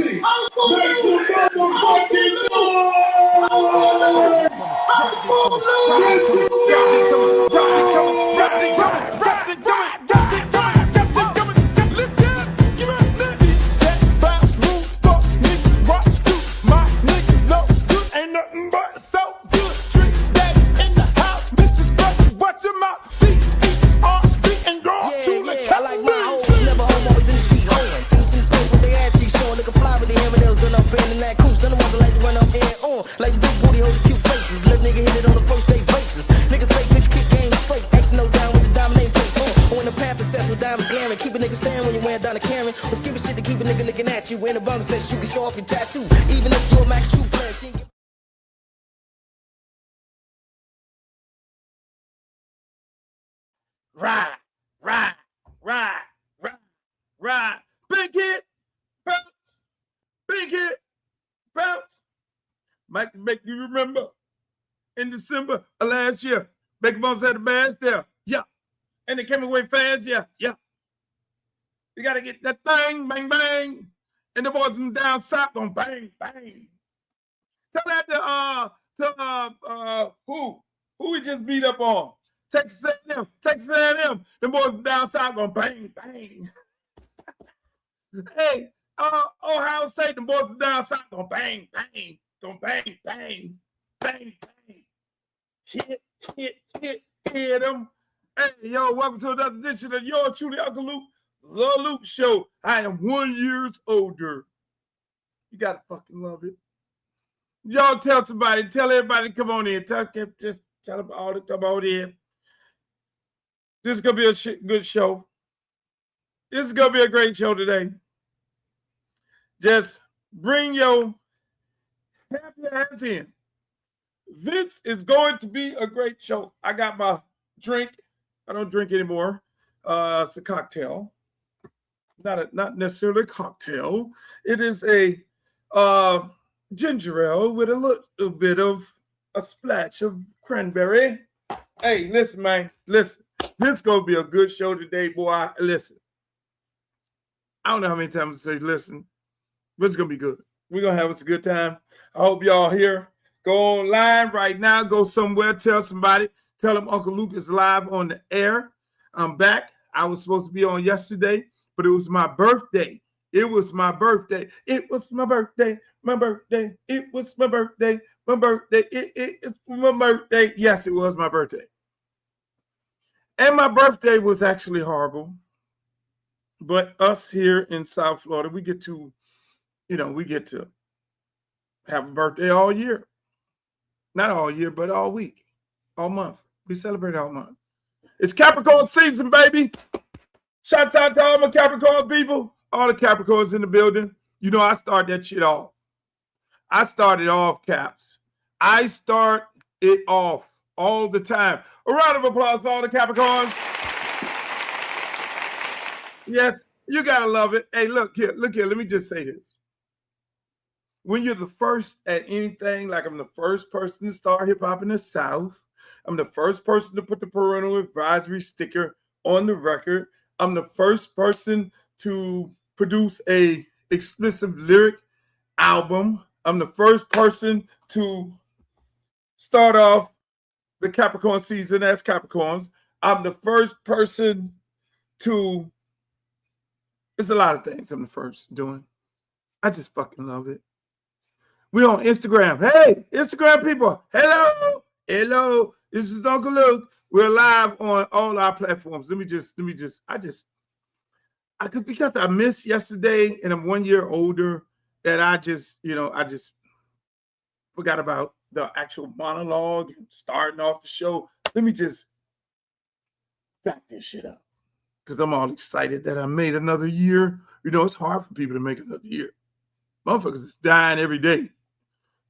crazy. Make some motherfucking noise. Ain't nothing but so good. Street that in the house, Mr. Structure, watch your mouth. C-E-R-B and go to the I like my hoes, never home, always in the street hoeing. Things in the state with their ass cheeks showing. Nigga fly with their hammers, run up in that coupe. None of them like to run up and on. Like the big booty hoes with cute faces. Let nigga hit it on the first day basis. Niggas fake bitch kick game straight. X no down with the diamond name place on. On the path obsessed with diamonds glaring. Keep a nigga staring when you're wearing down a Karen. Or skipping shit to keep a nigga looking at you. In the bunk says you can show off your tattoo. Even if you're a max true player, she ain't Ride. Big hit, bounce. Big hit, bounce. Might make you remember in December of last year, Baker Bones had a badge there. Yeah. And it came away fast. Yeah. You got to get that thing, bang, bang. And the boys from down south going bang, bang. Tell that to who we just beat up on. Texas A&M. The boys from down south going bang, bang. Hey, Ohio State, the boys from down south going bang, bang. Going bang, bang, bang, bang. Hit them. Hey, yo, welcome to another edition of yours truly, Uncle Luke, The Luke Show. I am 1 year older. You gotta fucking love it. Y'all tell everybody to come on in. Just tell them all to come on in. This is gonna be a good show. This is gonna be a great show today. Just bring your happy hands in. This is going to be a great show. I got my drink. I don't drink anymore. It's a cocktail. Not necessarily a cocktail. It is a ginger ale with a little bit of a splash of cranberry. Hey, listen, man. Listen. This is going to be a good show today, boy. Listen. I don't know how many times I say listen, but it's going to be good. We're going to have us a good time. I hope y'all here. Go online right now. Go somewhere. Tell somebody. Tell them Uncle Luke is live on the air. I'm back. I was supposed to be on yesterday, but it was my birthday. It was my birthday. It was my birthday. My birthday. It was my birthday. My birthday. It's my birthday. Yes, it was my birthday. And my birthday was actually horrible. But us here in South Florida, we get to have a birthday all year. Not all year, but all week, all month. We celebrate all month. It's Capricorn season, baby. Shouts out to all my Capricorn people. All the Capricorns in the building. You know, I start that shit off. I start it off, Caps. I start it off all the time. A round of applause for all the Capricorns. Yes, you got to love it. Hey, look here. Let me just say this. When you're the first at anything, like I'm the first person to start hip-hop in the South. I'm the first person to put the parental advisory sticker on the record. I'm the first person to produce a explicit lyric album. I'm the first person to start off the Capricorn season as Capricorns. I'm the first person to, it's a lot of things I'm the first doing. I just fucking love it. We on Instagram. Hey, Instagram people. Hello. This is Uncle Luke. We're live on all our platforms. Because I missed yesterday and I'm 1 year older, that I just forgot about the actual monologue and starting off the show. Let me just back this shit up because I'm all excited that I made another year. You know, it's hard for people to make another year. Motherfuckers is dying every day.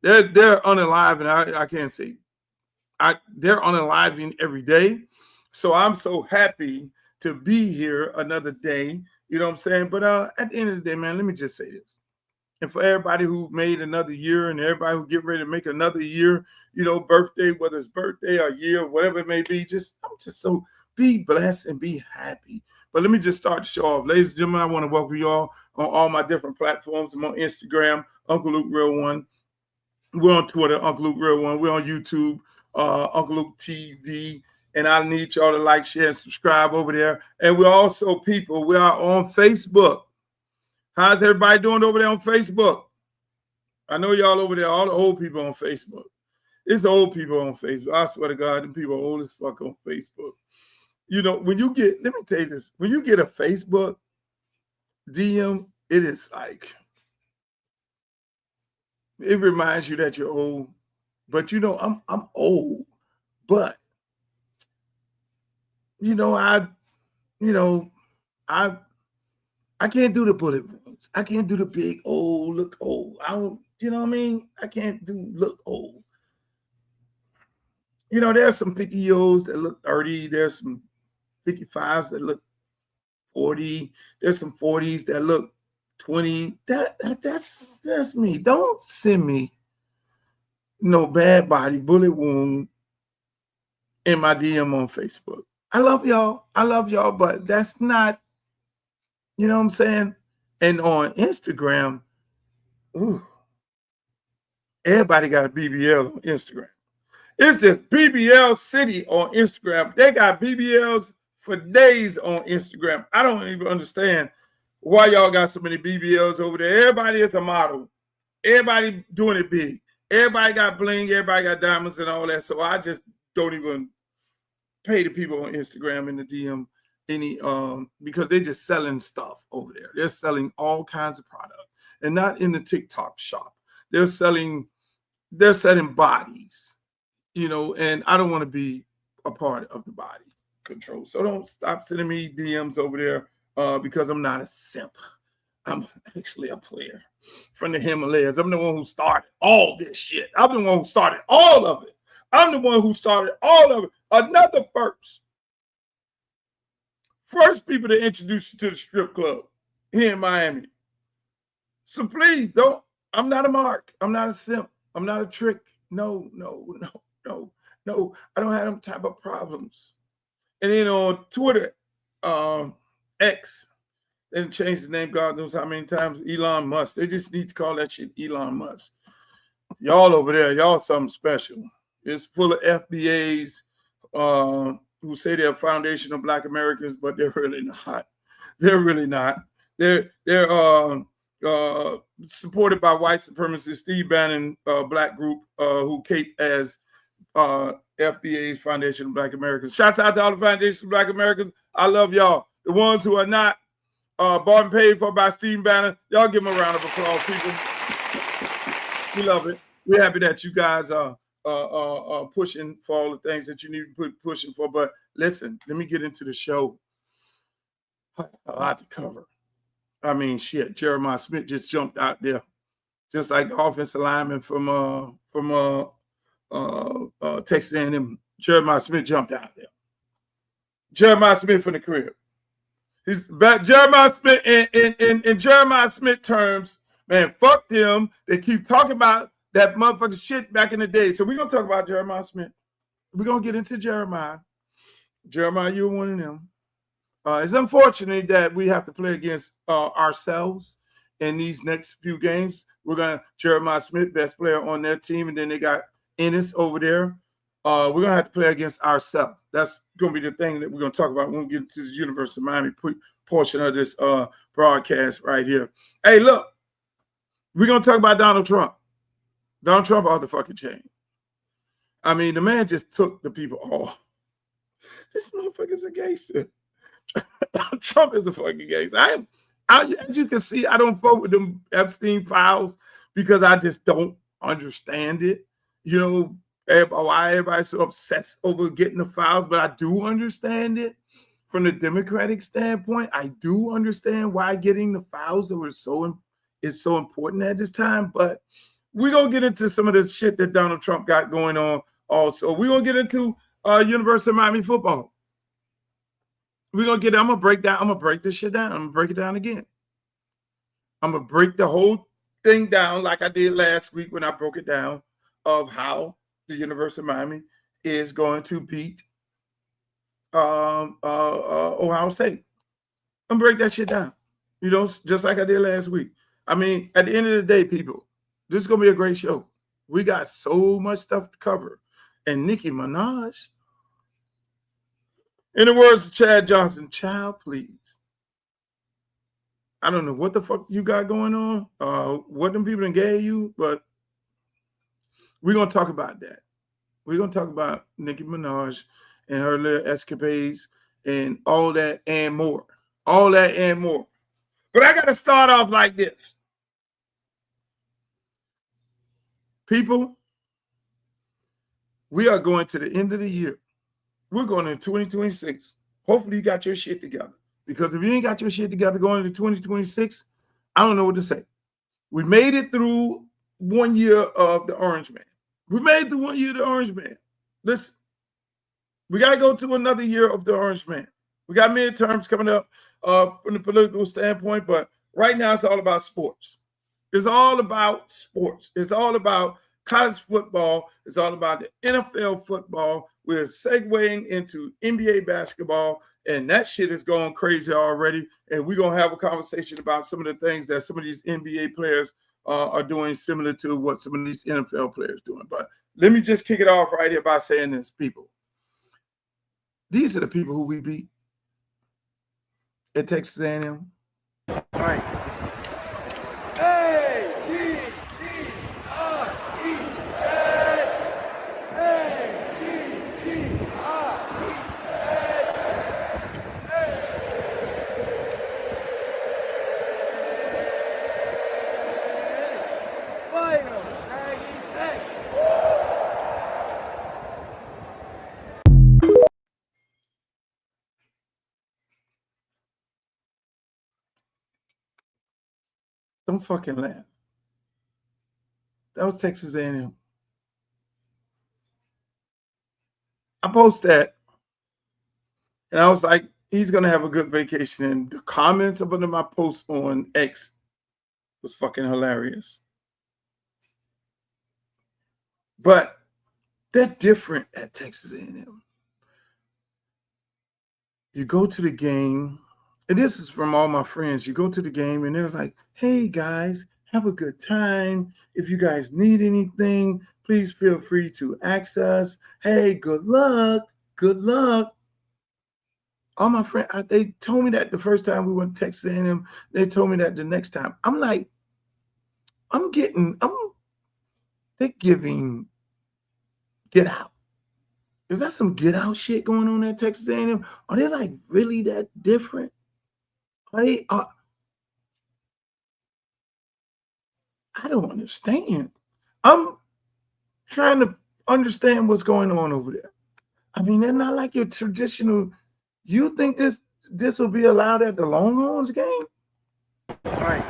They're unaliving. I can't say. They're unaliving every day. So I'm so happy to be here another day. You know what I'm saying? But at the end of the day, man, let me just say this. And for everybody who made another year and everybody who get ready to make another year, you know, birthday, whether it's birthday or year, whatever it may be, I'm just so be blessed and be happy. But let me just start the show off. Ladies and gentlemen, I want to welcome you all on all my different platforms. I'm on Instagram, Uncle Luke Real One. We're on Twitter, Uncle Luke Real One. We're on YouTube, Uncle Luke TV. And I need y'all to like, share, and subscribe over there. And we're also people. We are on Facebook. How's everybody doing over there on Facebook? I know y'all over there, all the old people on Facebook. It's old people on Facebook. I swear to God, them people are old as fuck on Facebook. You know, when you get, let me tell you this, when you get a Facebook DM, it is like, it reminds you that you're old. But you know, I'm old, but you know, I can't do the bullet wounds. I can't do the big old look old. I don't, you know what I mean? I can't do look old. You know, there's some 50-year-olds that look 30. There's some 55s that look 40. There's some 40s that look 20. That's me. Don't send me no bad body bullet wound in my DM on Facebook. I love y'all, but that's not, you know what I'm saying? And on Instagram, ooh, everybody got a BBL on Instagram. It's just BBL City on Instagram. They got BBLs for days on Instagram. I don't even understand why y'all got so many BBLs over there. Everybody is a model. Everybody doing it big. Everybody got bling. Everybody got diamonds and all that. So I just don't even pay the people on Instagram in the DM any because they're just selling stuff over there. They're selling all kinds of product, and not in the TikTok shop. They're selling bodies, you know, and I don't want to be a part of the body control. So don't stop sending me DMs over there because I'm not a simp. I'm actually a player from the Himalayas. I'm the one who started all this shit. I'm the one who started all of it. I'm the one who started all of it. Another first people to introduce you to the strip club here in Miami. So please don't, I'm not a mark. I'm not a simp. I'm not a trick. No. I don't have them type of problems. And then on Twitter, X, they changed the name God knows how many times, Elon Musk. They just need to call that shit Elon Musk. Y'all over there, y'all something special. It's full of FBAs who say they're Foundation of Black Americans, but they're really not. They're really not. They're supported by white supremacist Steve Bannon black group who cape as FBA's Foundation of Black Americans. Shouts out to all the Foundation of Black Americans. I love y'all. The ones who are not bought and paid for by Steve Bannon, y'all give them a round of applause, people. We love it. We're happy that you guys are pushing for all the things that you need to pushing for. But listen, let me get into the show. A lot to cover. I mean, shit. Jeremiah Smith just jumped out there, just like the offensive lineman from Texas A&M. Jeremiah Smith jumped out there. Jeremiah Smith from the crib. He's back. Jeremiah Smith in Jeremiah Smith terms. Man, fuck them. They keep talking about that motherfucking shit back in the day. So we're going to talk about Jeremiah Smith. We're going to get into Jeremiah. Jeremiah, you're one of them. It's unfortunate that we have to play against ourselves in these next few games. We're going to, Jeremiah Smith, best player on their team, and then they got Ennis over there. We're going to have to play against ourselves. That's going to be the thing that we're going to talk about when we get to the University of Miami portion of this broadcast right here. Hey, look. We're going to talk about Donald Trump. Donald Trump off the fucking chain. I mean, the man just took the people off. This motherfucker's a gangster. Trump is a fucking gangster. As you can see, I don't vote with them Epstein files because I just don't understand it. You know, why everybody's so obsessed over getting the files, but I do understand it from the Democratic standpoint. I do understand why getting the files that were is so important at this time, but we're going to get into some of the shit that Donald Trump got going on also. We're going to get into University of Miami football. I'm going to break this shit down. I'm going to break it down again. I'm going to break the whole thing down like I did last week when I broke it down of how the University of Miami is going to beat Ohio State. I'm gonna break that shit down. You know, just like I did last week. I mean, at the end of the day, people, this is gonna be a great show. We got so much stuff to cover. And Nicki Minaj, in the words of Chad Johnson, child, please. I don't know what the fuck you got going on, what them people done gave you, but we're gonna talk about that. We're gonna talk about Nicki Minaj and her little escapades and all that and more. All that and more. But I gotta start off like this. People, we are going to the end of the year. We're going into 2026. Hopefully you got your shit together. Because if you ain't got your shit together going into 2026, I don't know what to say. We made it through 1 year of the Orange Man. We made it through 1 year of the Orange Man. Listen, we got to go to another year of the Orange Man. We got midterms coming up from the political standpoint, but right now it's all about sports. It's all about sports. It's all about college football. It's all about the NFL football. We're segueing into NBA basketball, and that shit is going crazy already. And we're going to have a conversation about some of the things that some of these NBA players are doing similar to what some of these NFL players doing. But let me just kick it off right here by saying this, people. These are the people who we beat at Texas A&M. All right. Don't fucking laugh. That was Texas A&M. I posted that, and I was like, he's going to have a good vacation. And the comments under my post on X was fucking hilarious. But they're different at Texas A&M. You go to the game, and this is from all my friends. You go to the game, and they're like, hey, guys, have a good time. If you guys need anything, please feel free to ask us. Hey, good luck. Good luck. All my friends, they told me that the first time we went to Texas A&M. They told me that the next time. I'm like, they're giving Get Out. Is that some Get Out shit going on at Texas A&M? Are they like really that different? I don't understand. I'm trying to understand what's going on over there. I mean, they're not like your traditional. You think this will be allowed at the Longhorns game? All right.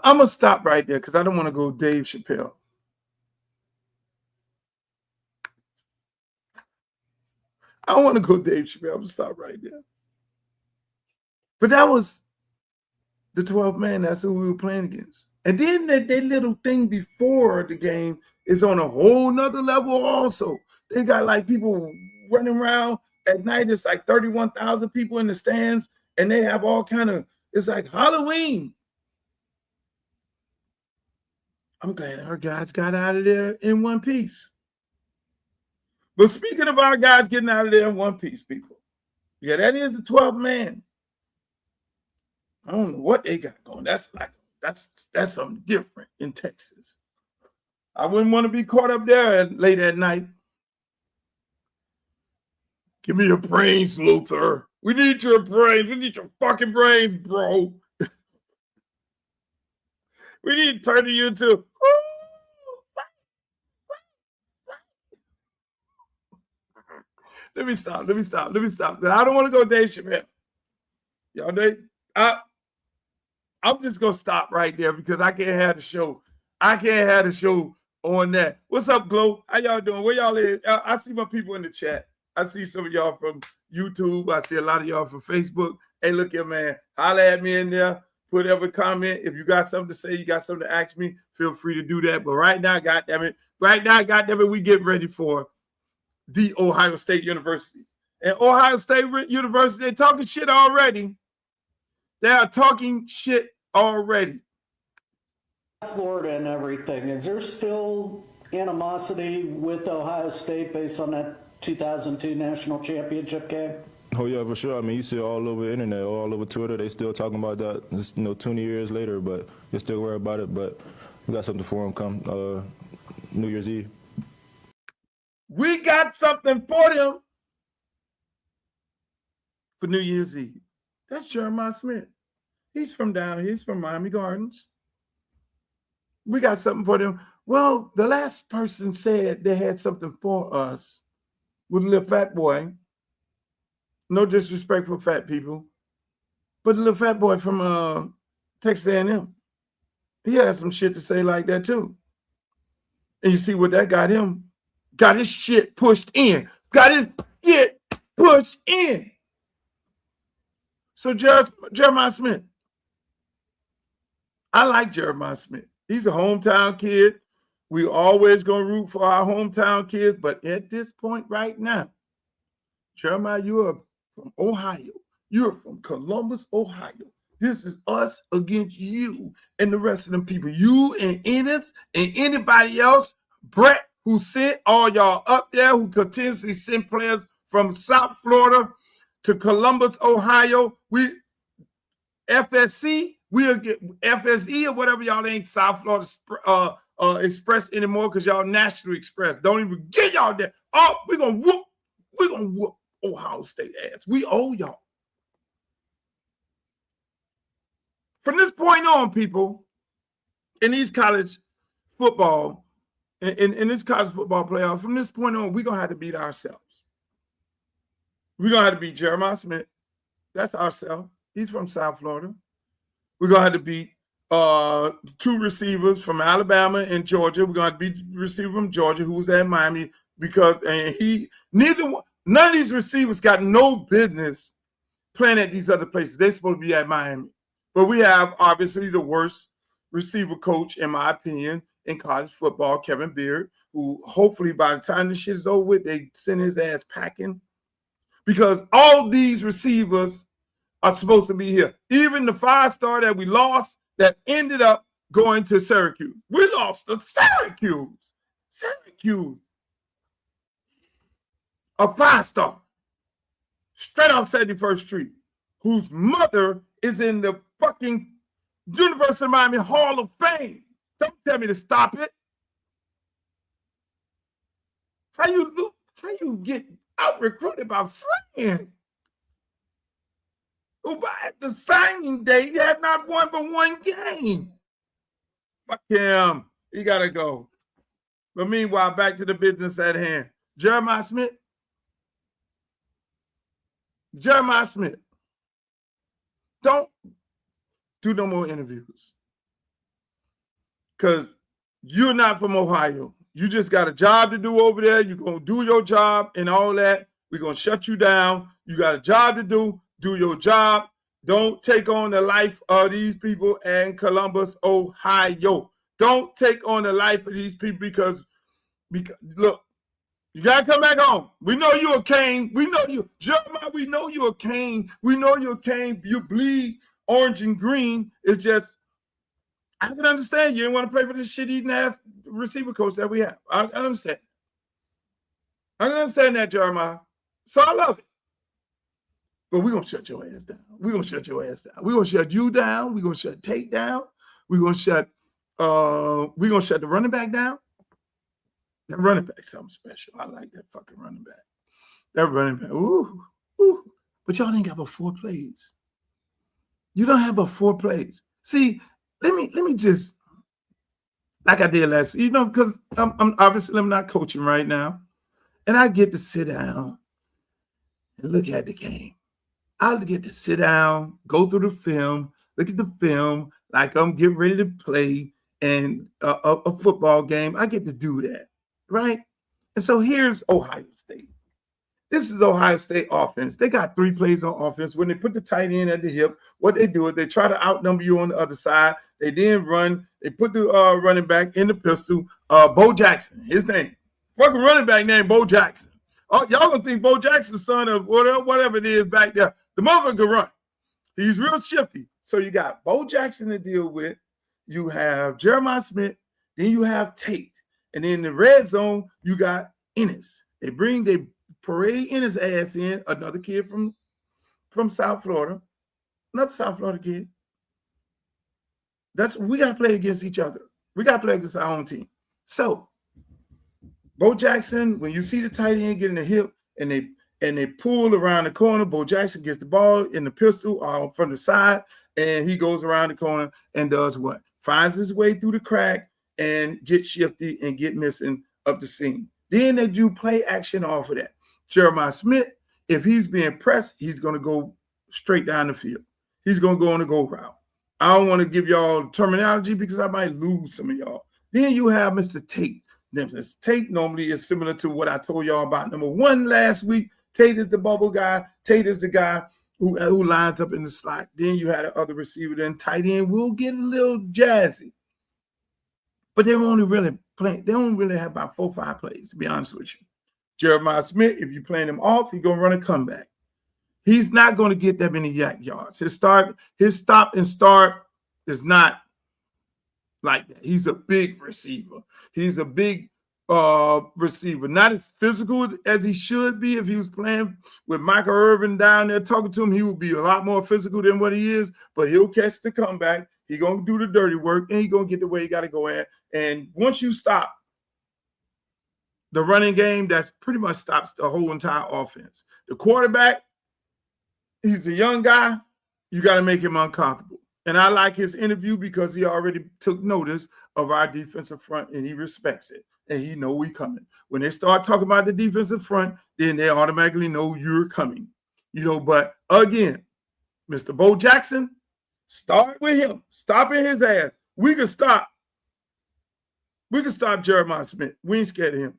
I'm gonna stop right there because I don't want to go Dave Chappelle. I don't want to go Dave Chappelle. I'm gonna stop right there. But that was the 12th man. That's who we were playing against. And then that little thing before the game is on a whole nother level also. They got like people running around at night. It's like 31,000 people in the stands, and they have all kind of, it's like Halloween. I'm glad our guys got out of there in one piece. But speaking of our guys getting out of there in one piece, people, yeah, that is the 12th man. I don't know what they got going. That's something different in Texas. I wouldn't want to be caught up there late at night. Give me your brains, Luther. We need your brains. We need your fucking brains, bro. We need to turn to you too. Let me stop. I don't want to go Dave Chappelle. Y'all, I'm just gonna stop right there because I can't have the show. I can't have the show on that. What's up, Glow? How y'all doing? Where y'all is? I see my people in the chat. I see some of y'all from YouTube. I see a lot of y'all from Facebook. Hey, look here, man. Holla at me in there. Put every comment. If you got something to say, you got something to ask me, feel free to do that. But right now, goddammit, we get ready for the Ohio State University. And Ohio State University, they're talking shit already. They are talking shit already. Florida and everything. Is there still animosity with Ohio State based on that 2002 national championship game? Oh yeah, for sure. I mean, you see it all over the internet, all over Twitter. They still talking about that. It's, 20 years later, but they still worry about it. But we got something for them come New Year's Eve. We got something for them for New Year's Eve. That's Jeremiah Smith. He's from down here. He's from Miami Gardens. We got something for them. Well, the last person said they had something for us with a little fat boy. No disrespect for fat people, but the little fat boy from Texas A&M. He had some shit to say like that too. And you see what that got him? Got his shit pushed in. Got his shit pushed in. So Jeremiah Smith. I like Jeremiah Smith. He's a hometown kid. We always gonna root for our hometown kids, but at this point right now, Jeremiah, you are from Ohio. You're from Columbus, Ohio. This is us against you and the rest of them people. You and Ennis and anybody else, Brett, who sent all y'all up there, who continuously send players from South Florida to Columbus, Ohio. We FSC, we'll get FSE or whatever y'all ain't South Florida Express anymore because y'all National Express. Don't even get y'all there. Oh, we're gonna whoop Ohio State ass. We owe y'all. From this point on, people, in these college football, in this college football playoff, from this point on, we're gonna have to beat ourselves. We're gonna have to beat Jeremiah Smith. That's ourselves. He's from South Florida. We're gonna have to beat two receivers from Alabama and Georgia. We're gonna beat the receiver from Georgia who's at Miami because none of these receivers got no business playing at these other places. They're supposed to be at Miami. But we have obviously the worst receiver coach, in my opinion, in college football, Kevin Beard, who hopefully by the time this shit is over with, they send his ass packing. Because all these receivers are supposed to be here. Even the 5-star that we lost that ended up going to Syracuse. We lost to Syracuse. Syracuse. A 5-star. Straight off 71st Street. Whose mother is in the fucking University of Miami Hall of Fame. Don't tell me to stop it. How you get out recruited by friends who at the signing day had not won but one game? Fuck him. He gotta go. But meanwhile, back to the business at hand. Jeremiah Smith. Jeremiah Smith. Don't do no more interviews. Because you're not from Ohio. You just got a job to do over there. You're going to do your job and all that. We're going to shut you down. You got a job to do. Do your job. Don't take on the life of these people in Columbus, Ohio. Don't take on the life of these people because look, you got to come back home. We know you're a Cane. We know you. Jeremiah, we know you're a Cane. We know you're a Cane. You bleed orange and green. It's just, I can understand you didn't want to play for this shit-eating ass receiver coach that we have. I understand. I can understand that, Jeremiah. So I love it. But we're going to shut your ass down. We're going to shut your ass down. We're going to shut you down. We're going to shut Tate down. We're going to shut the running back down. That running back's something special. I like that fucking running back. That running back. Ooh. But y'all ain't got but 4 plays. You don't have but 4 plays. See, let me just, like I did last, because I'm obviously not coaching right now. And I get to sit down and look at the game. I'll get to sit down, go through the film, look at the film like I'm getting ready to play and a football game. I get to do that, right? And so here's Ohio State. This is Ohio State offense. They got 3 plays on offense. When they put the tight end at the hip, what they do is they try to outnumber you on the other side. They then run. They put the running back in the pistol. Bo Jackson, his name. Fucking running back named Bo Jackson. Oh, y'all gonna think Bo Jackson's son of whatever it is back there. The motherfucker can run. He's real shifty. So you got Bo Jackson to deal with. You have Jeremiah Smith. Then you have Tate. And then in the red zone, you got Ennis. They parade Ennis ass in, another kid from South Florida. Another South Florida kid. We got to play against each other. We got to play against our own team. So Bo Jackson, when you see the tight end getting the hip and they pull around the corner, Bo Jackson gets the ball in the pistol from the side, and he goes around the corner and does what? Finds his way through the crack and get shifty and get missing up the seam. Then they do play action off of that. Jeremiah Smith, if he's being pressed, he's going to go straight down the field. He's going to go on the go route. I don't want to give y'all terminology because I might lose some of y'all. Then you have Mr. Tate. Mr. Tate normally is similar to what I told y'all about number 1 last week. Tate is the bubble guy. Tate is the guy who lines up in the slot. Then you had the other receiver. Then tight end will get a little jazzy. But they only really playing. They don't really have about 4 or 5 plays, to be honest with you. Jeremiah Smith, if you're playing him off, he's going to run a comeback. He's not going to get that many yak yards. His stop and start is not like that. He's a big receiver. He's a big receiver. Not as physical as he should be. If he was playing with Michael Irvin down there talking to him, he would be a lot more physical than what he is, but he'll catch the comeback. He's going to do the dirty work, and he's going to get the way he got to go at. And once you stop the running game, that's pretty much stops the whole entire offense. The quarterback, he's a young guy. You got to make him uncomfortable. And I like his interview because he already took notice of our defensive front, and he respects it. And he know we coming. When they start talking about the defensive front, then they automatically know you're coming. But again, Mr. Bo Jackson, start with him. Stopping his ass. We can stop Jeremiah Smith. We ain't scared of him.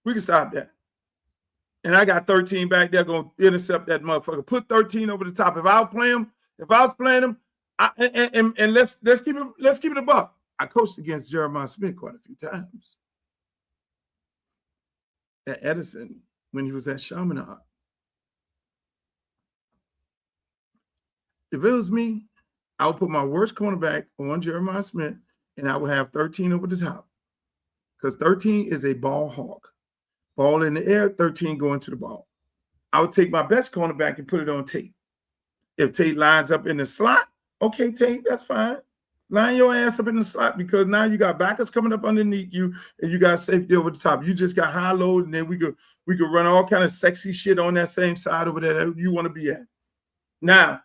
We can stop that. And I got 13 back there going to intercept that motherfucker. Put 13 over the top. If I was playing him, and let's keep it a buck. I coached against Jeremiah Smith quite a few times at Edison when he was at Chaminade. If it was me, I would put my worst cornerback on Jeremiah Smith, and I would have 13 over the top. Because 13 is a ball hawk. Ball in the air, 13 going to the ball. I would take my best cornerback and put it on Tate. If Tate lines up in the slot, okay, Tate, that's fine. Line your ass up in the slot because now you got backers coming up underneath you and you got safety over the top. You just got high load, and then we could run all kind of sexy shit on that same side over there that you want to be at. Now,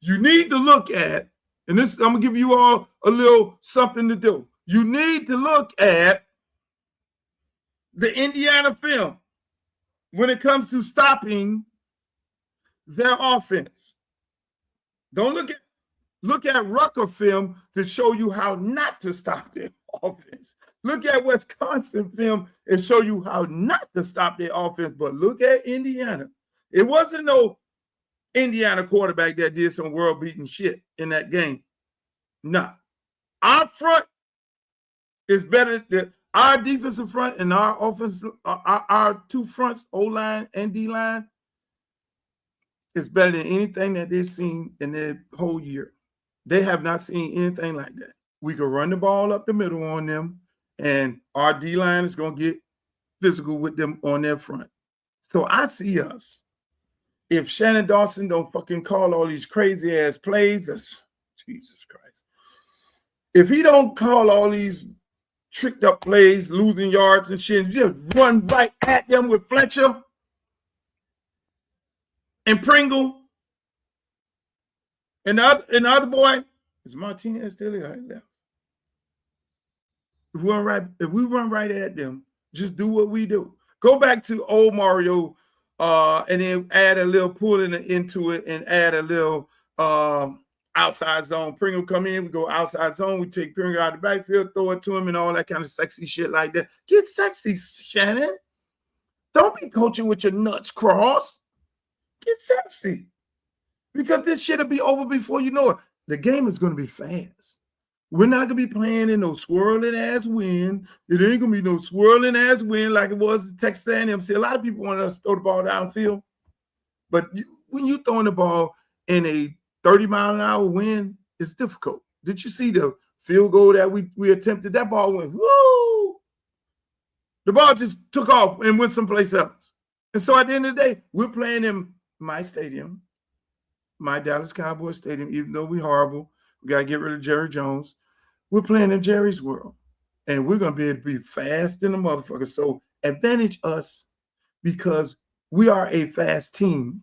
you need to look at, and this I'm gonna give you all a little something to do. You need to look at the Indiana film when it comes to stopping their offense. Don't look at Rucker film to show you how not to stop their offense. Look at Wisconsin film and show you how not to stop their offense. But look at Indiana. It wasn't no Indiana quarterback that did some world-beating shit in that game. No. Our front is better than our defensive front and our offense, our 2 fronts, O-line and D-line, is better than anything that they've seen in their whole year. They have not seen anything like that. We can run the ball up the middle on them, and our D-line is going to get physical with them on their front. So I see us. If Shannon Dawson don't fucking call all these crazy-ass plays, that's Jesus Christ. If he don't call all these tricked up plays, losing yards and shit, just run right at them with Fletcher and Pringle. And the other boy, is Martinez still here? Left. If we run right at them, just do what we do. Go back to old Mario and then add a little pull into it and add a little outside zone. Pringle come in, we go outside zone, we take Pringle out of the backfield, throw it to him and all that kind of sexy shit like that. Get sexy, Shannon. Don't be coaching with your nuts crossed. Get sexy. Because this shit will be over before you know it. The game is going to be fast. We're not going to be playing in no swirling ass wind. It ain't going to be no swirling ass wind like it was in Texas A&M. See, a lot of people want us to throw the ball downfield. But when you're throwing the ball in a 30-mile-an-hour wind, it's difficult. Did you see the field goal that we attempted? That ball went, woo! The ball just took off and went someplace else. And so at the end of the day, we're playing in my stadium, my Dallas Cowboys stadium, even though we're horrible. We got to get rid of Jerry Jones. We're playing in Jerry's world. And we're going to be able to be fast in the motherfucker. So advantage us because we are a fast team.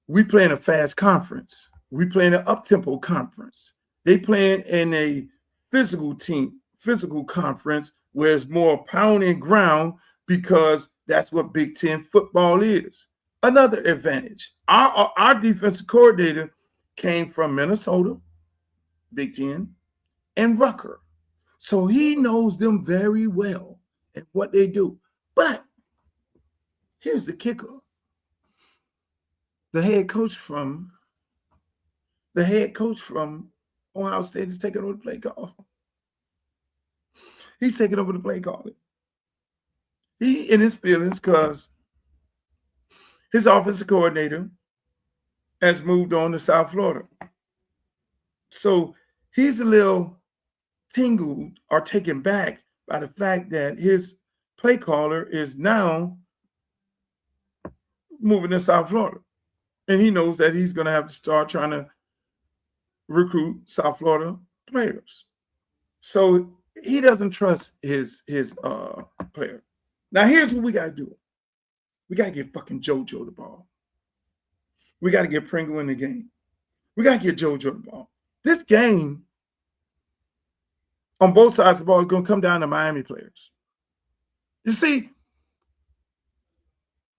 We play in a fast conference. We play in an up-tempo conference. They playing in a physical team, physical conference where it's more pound and ground because that's what Big Ten football is. Another advantage. Our defensive coordinator came from Minnesota, Big Ten, and Rucker. So he knows them very well and what they do. But here's the kicker. The head coach from Ohio State is taking over the play call. He's taking over the play calling. He in his feelings because his offensive coordinator has moved on to South Florida. So he's a little tingled or taken back by the fact that his play caller is now moving to South Florida. And he knows that he's going to have to start trying to recruit South Florida players. So he doesn't trust his player. Now, here's what we got to do. We got to get fucking JoJo the ball. We got to get Pringle in the game. We got to get JoJo the ball. This game, on both sides of the ball, is going to come down to Miami players. You see,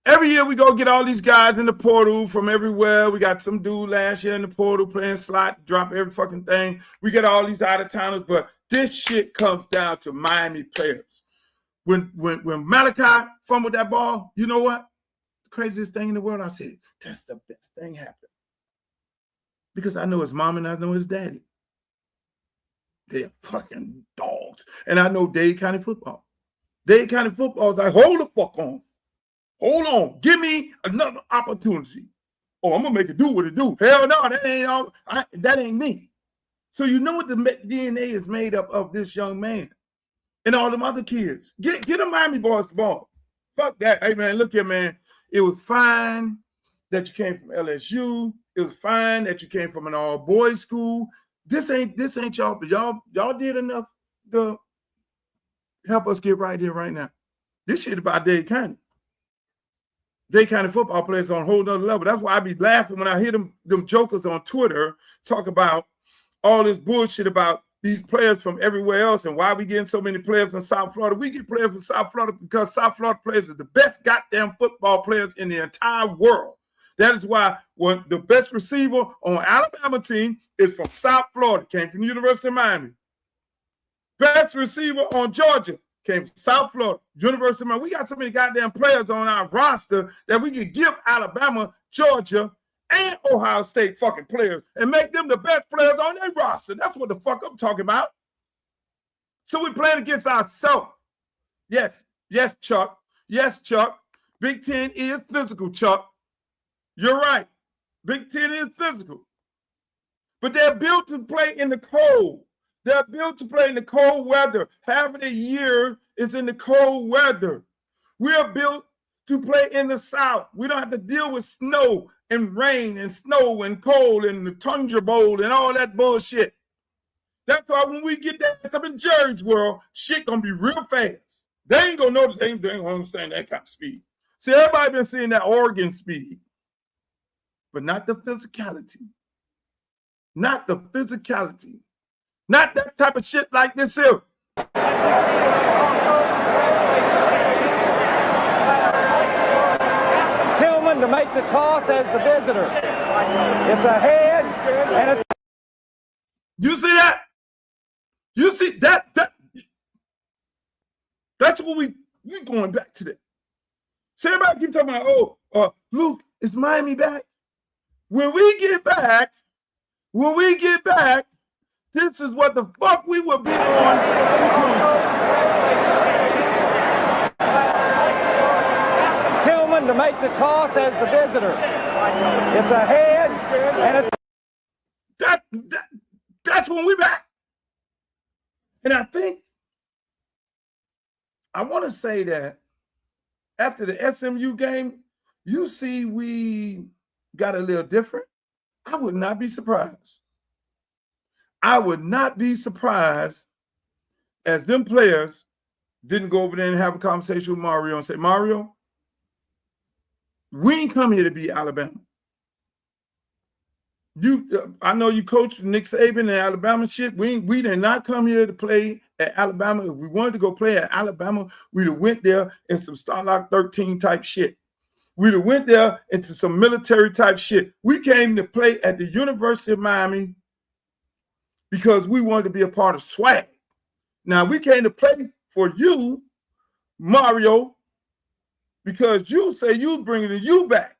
every year we go get all these guys in the portal from everywhere. We got some dude last year in the portal playing slot, drop every fucking thing. We get all these out-of-towners, but this shit comes down to Miami players. When Malachi fumbled that ball, you know what? The craziest thing in the world, I said, that's the best thing happened. Because I know his mom and I know his daddy. They're fucking dogs. And I know Dade County football. Dade County football is like, hold the fuck on. Hold on. Give me another opportunity. Oh, I'm going to make it do what it do. Hell no, that ain't me. So you know what the DNA is made up of this young man and all them other kids. Get the Miami boys the ball. Fuck that. Hey, man, look here, man. It was fine that you came from LSU. It was fine that you came from an all-boys school. This ain't y'all, but y'all did enough to help us get right here right now. This shit about Dade County. Dade County football players on a whole nother level. That's why I be laughing when I hear them jokers on Twitter talk about all this bullshit about these players from everywhere else and why we getting so many players from South Florida. We get players from South Florida because South Florida players are the best goddamn football players in the entire world. That is why the best receiver on Alabama team is from South Florida, came from the University of Miami. Best receiver on Georgia came from South Florida, University of Miami. We got so many goddamn players on our roster that we could give Alabama, Georgia, and Ohio State fucking players and make them the best players on their roster. That's what the fuck I'm talking about. So we're playing against ourselves. Yes, Chuck. Yes, Chuck. Big Ten is physical, Chuck. You're right. Big Ten is physical. But they're built to play in the cold. They're built to play in the cold weather. Half of the year is in the cold weather. We are built to play in the South. We don't have to deal with snow and rain and snow and cold and the Tundra Bowl and all that bullshit. That's why when we get that up in Jerry's world, shit gonna be real fast. They ain't gonna know that they ain't gonna understand that kind of speed. See, everybody been seeing that Oregon speed, but not the physicality. Not the physicality. Not that type of shit like this here. to make the toss as the visitor. It's a head and a... You see that? You see that? That's what we going back to that. See, everybody keep talking about, Luke, is Miami back? When we get back, this is what the fuck we will be on. Tillman to make the toss as the visitor. It's a head and a... That's when we back. And I think, I want to say that after the SMU game, you see we got a little different. I would not be surprised. I would not be surprised as them players didn't go over there and have a conversation with Mario and say, Mario, we ain't come here to beat Alabama. I know you coached Nick Saban and Alabama shit. We did not come here to play at Alabama. If we wanted to go play at Alabama, we'd have went there in some Starlock 13 type shit. We'd have went there into some military type shit. We came to play at the University of Miami because we wanted to be a part of swag. Now, we came to play for you, Mario, because you say you bringing the U back.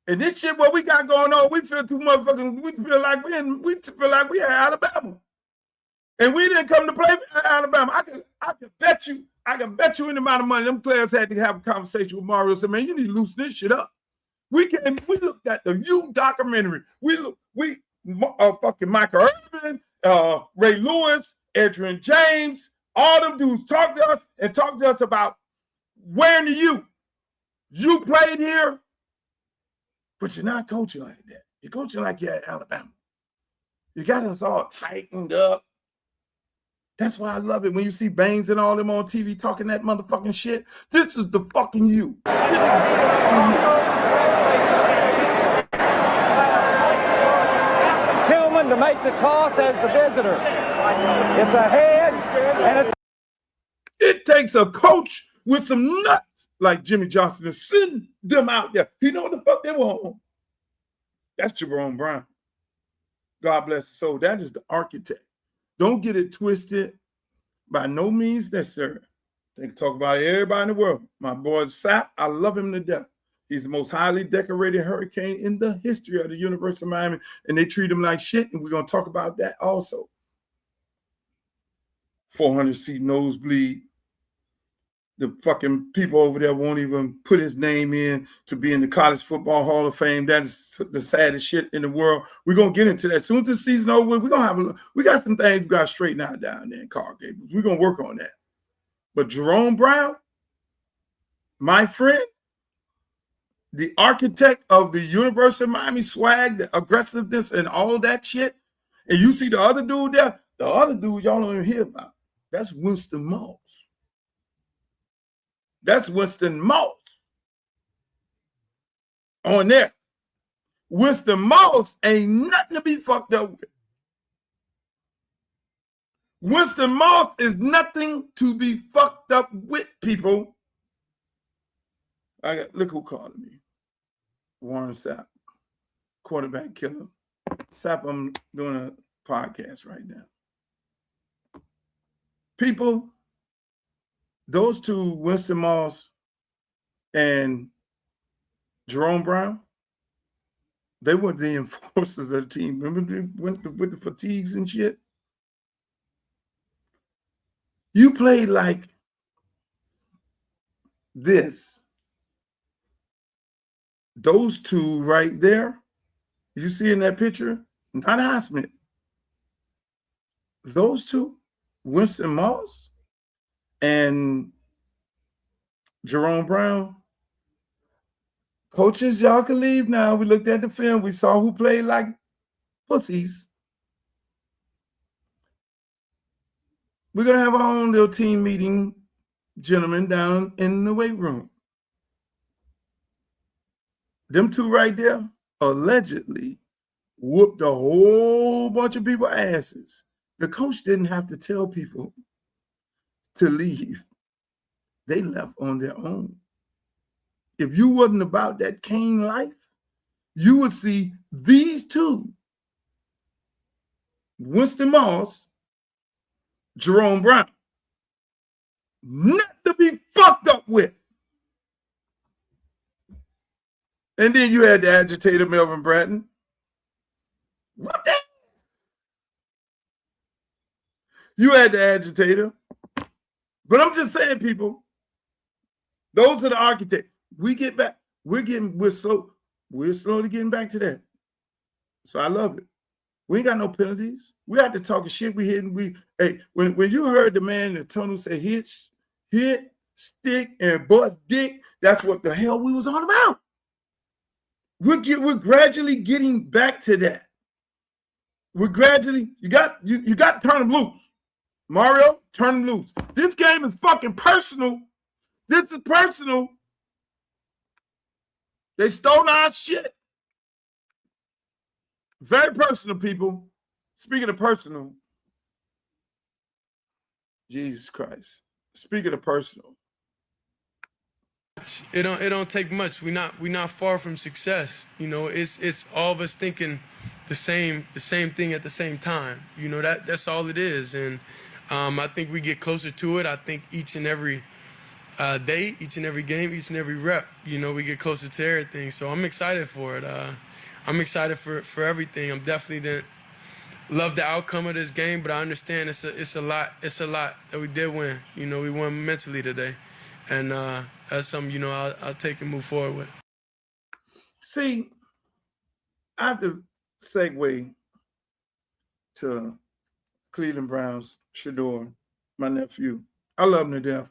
And this shit, what we got going on, we feel too motherfucking, we feel like we at Alabama. And we didn't come to play at Alabama. I can bet you any amount of money them players had to have a conversation with Mario and say, man, you need to loosen this shit up. We looked at the U documentary. Fucking Michael Irvin, Ray Lewis, Adrian James, all them dudes talked to us about wearing the U. You played here, but you're not coaching like that. You're coaching like you're at Alabama. You got us all tightened up. That's why I love it when you see Baines and all them on TV talking that motherfucking shit. This is the fucking you. Tillman to make the toss as the visitor. It's a head and a... It takes a coach with some nuts like Jimmy Johnson to send them out there. He know what the fuck they want. That's Jerome Brown. God bless his soul. That is the architect. Don't get it twisted. By no means necessary. They can talk about everybody in the world. My boy Sapp, I love him to death. He's the most highly decorated Hurricane in the history of the University of Miami, and they treat him like shit, and we're going to talk about that also. 400-seat nosebleed. The fucking people over there won't even put his name in to be in the College Football Hall of Fame. That is the saddest shit in the world. We're gonna get into that. As soon as the season over, we got some things we got to straighten out down there in Coral Gables. We're gonna work on that. But Jerome Brown, my friend, the architect of the University of Miami swag, the aggressiveness, and all that shit. And you see the other dude there, the other dude y'all don't even hear about. That's Winston Moss. That's Winston Moss on there. Winston Moss ain't nothing to be fucked up with. Winston Moss is nothing to be fucked up with, people. Look who called me. Warren Sapp, quarterback killer. Sapp, I'm doing a podcast right now. People, those two, Winston Moss and Jerome Brown, they were the enforcers of the team. Remember they went with the fatigues and shit? You played like this. Those two right there, you see in that picture, not Highsmith. Those two, Winston Moss and Jerome Brown. Coaches, y'all can leave now. We looked at the film. We saw who played like pussies. We're going to have our own little team meeting, gentlemen, down in the weight room. Them two right there allegedly whooped a whole bunch of people's asses. The coach didn't have to tell people to leave. They left on their own. if you wasn't about that Kane life, you would see these two, Winston Moss, Jerome Brown, not to be fucked up with. And then you had the agitator, Melvin Bratton. What the? You had the agitator. But I'm just saying, people, those are the architects. We get back. We're slowly getting back to that. So I love it. We ain't got no penalties. We had to talk shit. When you heard the man in the tunnel say hit, stick, and butt dick, that's what the hell we was on about. We're gradually getting back to that. You got to turn them loose. Mario, turn them loose. This game is fucking personal. This is personal. They stole our shit. Very personal, people. Speaking of personal, Jesus Christ. Speaking of personal. It don't take much. We not far from success. You know, it's all of us thinking the same thing at the same time. You know, that's all it is. And I think we get closer to it. I think each and every day, each and every game, each and every rep, you know, we get closer to everything. So I'm excited for it. I'm excited for everything. I'm definitely didn't love the outcome of this game, but I understand it's a lot that we did win. You know, we won mentally today. And that's something, you know, I'll take and move forward with. See, I have to segue to Cleveland Browns, Shador, my nephew. I love him to death.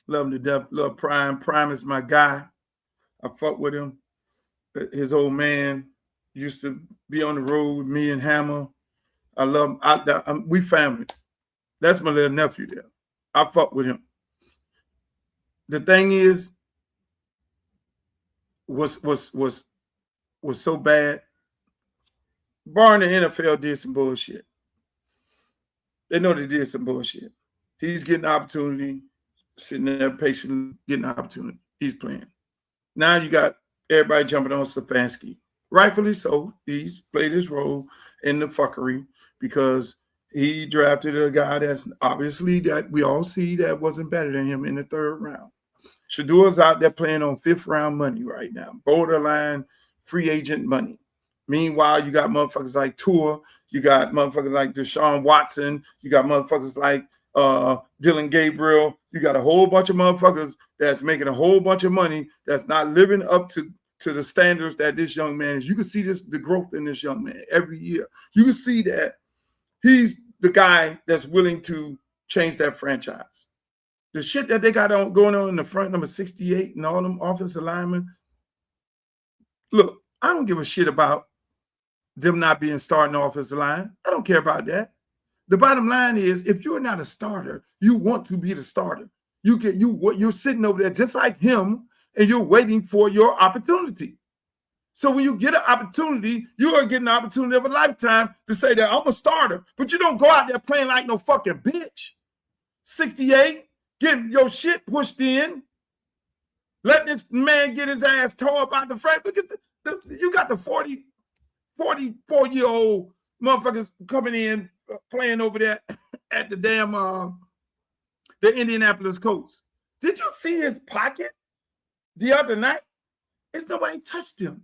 Love him to death. Love Prime. Prime is my guy. I fuck with him. His old man used to be on the road with me and Hammer. I love him. We family. That's my little nephew there. I fuck with him. The thing is, was so bad. Barring the NFL did some bullshit. They know they did some bullshit. He's getting the opportunity, sitting there patiently getting the opportunity. He's playing. Now you got everybody jumping on Stefanski. Rightfully so. He's played his role in the fuckery because he drafted a guy that's obviously that we all see that wasn't better than him in the third round. Shador's out there playing on fifth round money right now, borderline free agent money. Meanwhile, you got motherfuckers like Tua, you got motherfuckers like Deshaun Watson, you got motherfuckers like Dylan Gabriel, you got a whole bunch of motherfuckers that's making a whole bunch of money that's not living up to the standards that this young man is. You can see the growth in this young man every year. You can see that he's the guy that's willing to change that franchise. The shit that they got going on in the front, number 68 and all them offensive linemen. Look, I don't give a shit about them not being starting offensive line. I don't care about that. The bottom line is, if you're not a starter, you want to be the starter. You're sitting over there just like him, and you're waiting for your opportunity. So when you get an opportunity, you are getting an opportunity of a lifetime to say that I'm a starter, but you don't go out there playing like no fucking bitch. 68. Getting your shit pushed in. Let this man get his ass tore up out the frame. Look at you got the 44-year-old motherfuckers coming in playing over there at the damn the Indianapolis Colts. Did you see his pocket the other night? It's nobody touched him.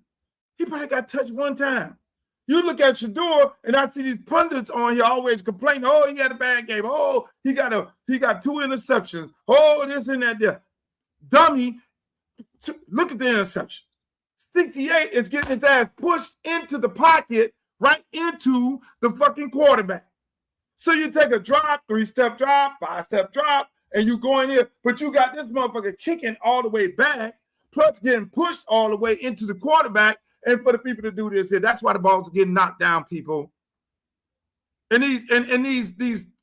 He probably got touched one time. You look at Shador, and I see these pundits on here always complaining, oh, he had a bad game. Oh, he got 2 interceptions. Oh, this and that there. Dummy, look at the interception. 68 is getting his ass pushed into the pocket, right into the fucking quarterback. So you take a drop, 3-step drop, 5-step drop, and you go in here, but you got this motherfucker kicking all the way back, plus getting pushed all the way into the quarterback. And for the people to do this here, that's why the balls are getting knocked down, people. And these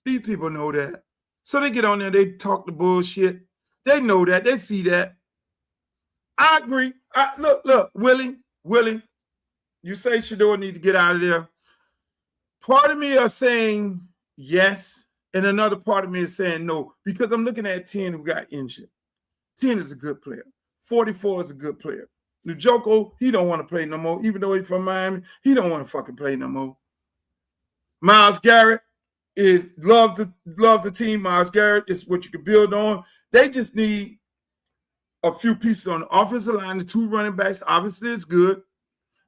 people know that. So they get on there, they talk the bullshit. They know that, they see that. I agree. Look, Willie, you say Shador need to get out of there. Part of me are saying yes, and another part of me is saying no, because I'm looking at 10 who got injured. 10 is a good player. 44 is a good player. The JoJo, he don't want to play no more. Even though he's from Miami, he don't want to fucking play no more. Myles Garrett is love the team. Myles Garrett is what you can build on. They just need a few pieces on the offensive line. The 2 running backs, obviously, is good.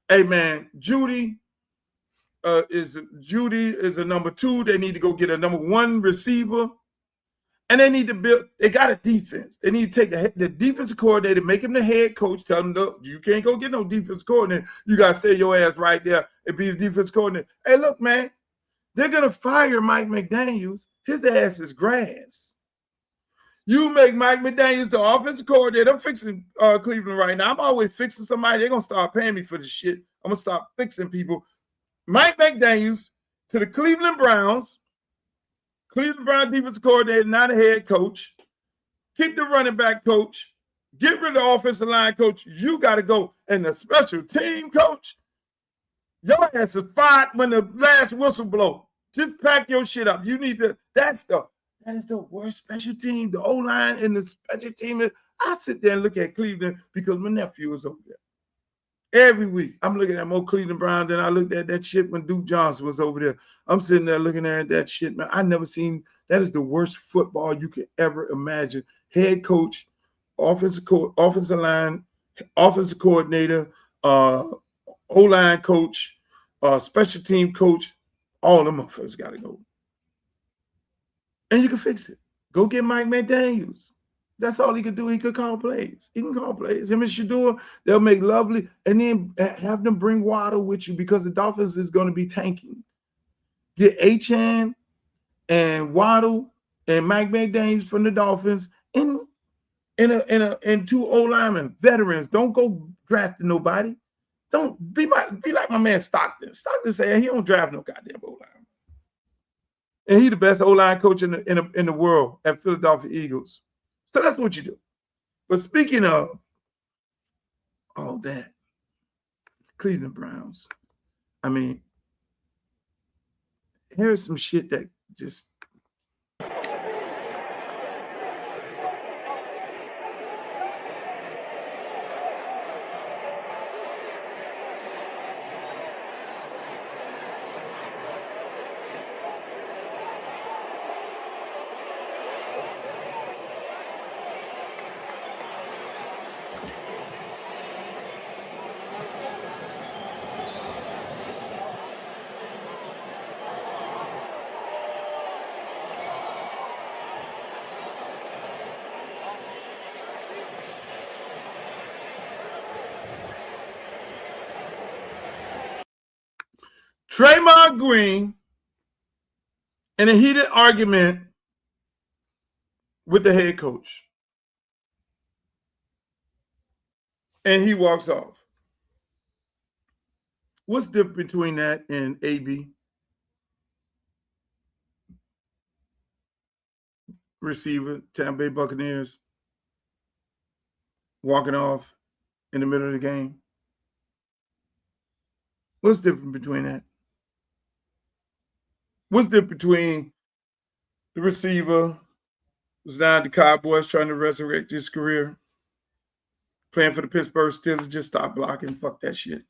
Hey man, Judy is a number 2. They need to go get a number 1 receiver. And they need to build, they got a defense. They need to take the defensive coordinator, make him the head coach, tell him, look, you can't go get no defensive coordinator. You got to stay your ass right there and be the defensive coordinator. Hey, look, man, they're going to fire Mike McDaniels. His ass is grass. You make Mike McDaniels the offensive coordinator. I'm fixing Cleveland right now. I'm always fixing somebody. They're going to start paying me for this shit. I'm going to start fixing people. Mike McDaniels to the Cleveland Browns. Cleveland Brown defensive coordinator, not a head coach. Keep the running back coach. Get rid of the offensive line coach. You got to go. And the special team coach, your ass is fired when the last whistle blow. Just pack your shit up. You need to, that is the worst special team. The O-line and the special team. I sit there and look at Cleveland because my nephew is over there. Every week, I'm looking at more Cleveland Browns than I looked at that shit when Duke Johnson was over there. I'm sitting there looking at that shit, man. I never seen, that is the worst football you could ever imagine. Head coach, offensive line, offensive coordinator, O-line coach, special team coach, all them motherfuckers got to go. And you can fix it. Go get Mike McDaniels. That's all he could do. He could call plays. He can call plays. Him and Shador, they'll make lovely, and then have them bring Waddle with you because the Dolphins is going to be tanking. Get Achane and Waddle and Mike McDaniels from the Dolphins and 2 O-linemen, veterans. Don't go drafting nobody. Don't be like my man Stockton. Stockton said he don't draft no goddamn O-line. And he the best O-line coach in the world at Philadelphia Eagles. So that's what you do. But speaking of all that, Cleveland Browns, I mean, here's some shit that just Draymond Green in a heated argument with the head coach. And he walks off. What's different between that and AB? Receiver, Tampa Bay Buccaneers, walking off in the middle of the game. What's different between that? What's different between the receiver who's down at the Cowboys trying to resurrect his career, playing for the Pittsburgh Steelers, just stop blocking, fuck that shit.